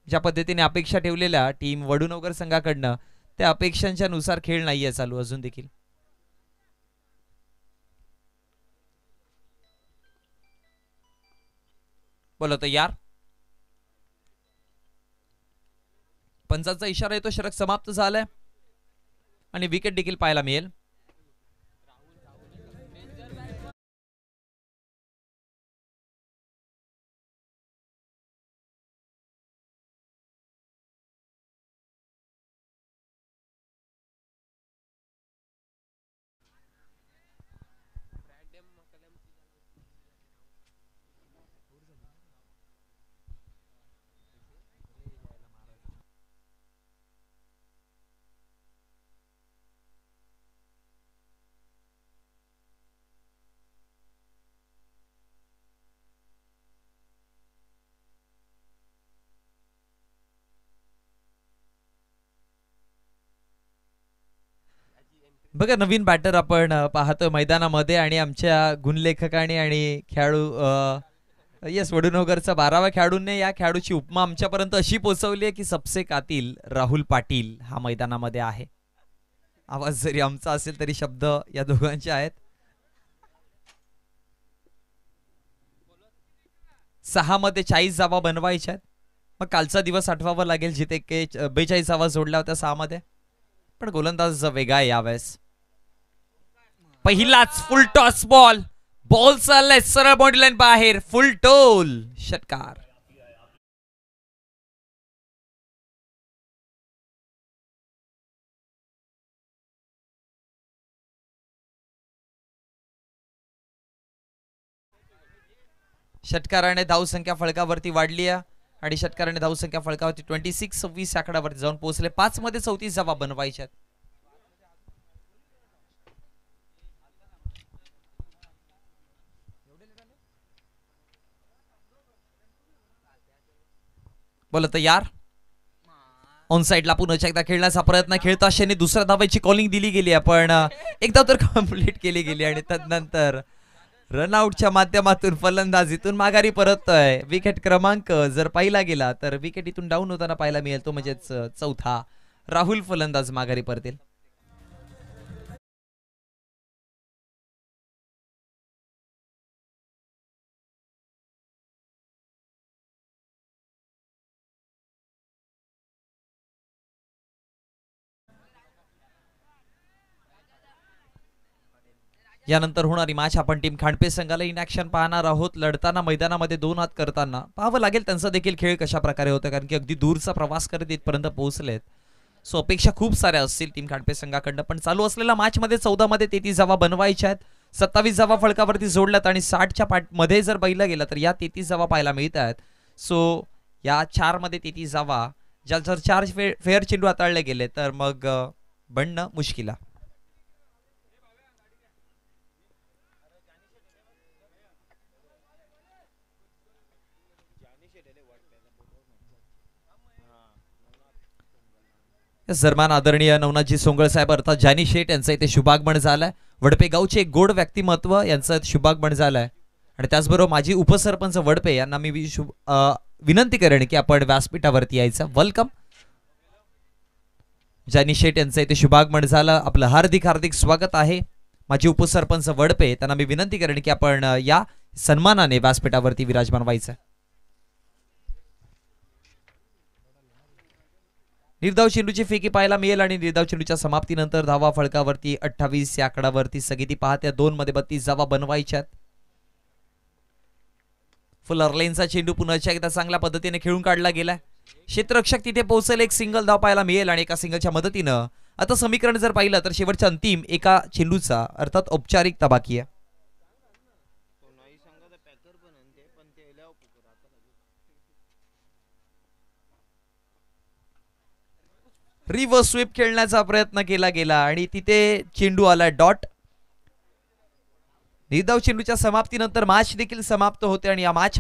ज्या पद्धतीने अपेक्षा ठेवलेल्या टीम वडूनवगर संघाकडनं त्या अपेक्षांच्या नुसार खेळ नाहीये चालू अजून देखील. बोला तयार. पंचांचा इशारा येतो. षटक समाप्त झालाय आणि विकेट देखील पाहायला मिळेल. बघा नवीन बॅटर आपण पाहतोय मैदानामध्ये आणि आमच्या गुणलेखकाने आणि खेळाडू येस वडुनगरचा 12वा खेळाडूने या खेळाडूची उपमा आमच्यापर्यंत अशी पोहोचवली आहे की सबसे कातील राहुल पाटील हा मैदानामध्ये आहे. आवाज जरी आमचा असेल तरी शब्द या दोघांचे आहेत. 6 मध्ये 40 जावा बनवायच्या आहेत. मग कालचा दिवस आठवावा लागेल जिथे 42 जावा जोडल्या होत्या 6 मध्ये. पण गोलंदाज वेगळा आहे यावेळेस. पहिलाच फुल टॉस बॉल चाललाय सरळ बाउंड्री लाईन बाहेर. फुल टोल षटकार. षटकाराने धावसंख्या फळकावरती वाढली आहे आणि षटकाराने धावसंख्या फळकावरती 26-26 आकड्यावरती जाऊन पोहोचले. 5 मध्ये 34 जावा बनवायच्यात. बोला तयार. ऑन साइडला पुन्हा एकदा खेळण्याचा प्रयत्न खेळता अशाने दुसऱ्या धावेची कॉलिंग दिली गेली आहे पण एकदा तर कंप्लीट केली गेली आणि तदनंतर रनआउटच्या माध्यमातून फलंदाजीतून माघारी परततोय. विकेट क्रमांक जर पाहिला गेला तर विकेट इथून डाऊन होताना पाहायला मिळेल तो म्हणजेच चौथा. राहुल फलंदाज माघारी परतेल. यानंतर होणारी मॅच आपण टीम खांडपे संघाला इन ऍक्शन पाहणार आहोत. लढताना मैदानामध्ये 2 हात करताना पाहावं लागेल त्यांचा देखील खेळ कशा प्रकारे होता कारण की अगदी दूरचा प्रवास करत इथपर्यंत पोहोचलेत. सो अपेक्षा खूप साऱ्या असतील टीम खांडपे संघाकडनं. पण चालू असलेल्या मॅच मध्ये 14 मध्ये 33 जावा बनवायच्या आहेत. 27 जावा फळकावरती जोडल्यात आणि 60च्या मध्ये जर पाहिलं गेलं तर या 33 जावा पाहायला मिळत आहेत. सो या 4 मध्ये 33 जावा ज्या जर 4 फेअर चेंडू हाताळले गेले तर मग बनणं मुश्किल आहे. दरम्यान आदरणीय नवनाथजी सोंगळ साहेब अर्थात जानी शेठ यांचं इथे शुभागमन झालंय. वडपे गावचे एक गोड व्यक्तिमत्व यांचं शुभागमन झालंय आणि त्याचबरोबर माजी उपसरपंच वडपे यांना मी विनंती करेन की आपण व्यासपीठावरती यायचं. वेलकम. जानी शेठ यांचं इथे शुभागमन झालं. आपलं हार्दिक हार्दिक स्वागत आहे. माजी उपसरपंच वडपे त्यांना मी विनंती करेन की आपण या सन्मानाने व्यासपीठावरती विराजमान व्हायचं. निर्धाव चेंडूची फेकी पाहायला मिळेल आणि निर्धाव चेंडूच्या समाप्तीनंतर धावा फळकावरती 28 या आकडावरती स्थगिती पाहत्या. 2 मध्ये 32 जावा बनवायच्यात. फुलर लेनचा चेंडू पुन्हा एकदा चांगल्या पद्धतीने खेळून काढला गेलाय. क्षेत्ररक्षक तिथे पोहोचेल. एक सिंगल धाव पाहायला मिळेल आणि एका सिंगलच्या मदतीनं आता समीकरण जर पाहिलं तर शेवटच्या अंतिम एका चेंडूचा अर्थात औपचारिकता बाकी आहे. रिव्हर्स स्वीप खेळण्याचा प्रयत्न केला गेला आणि तिथे चेंडू आला डॉट. निर्धाव चेंडूच्या समाप्तीनंतर मॅच देखील समाप्त होते आणि या मॅच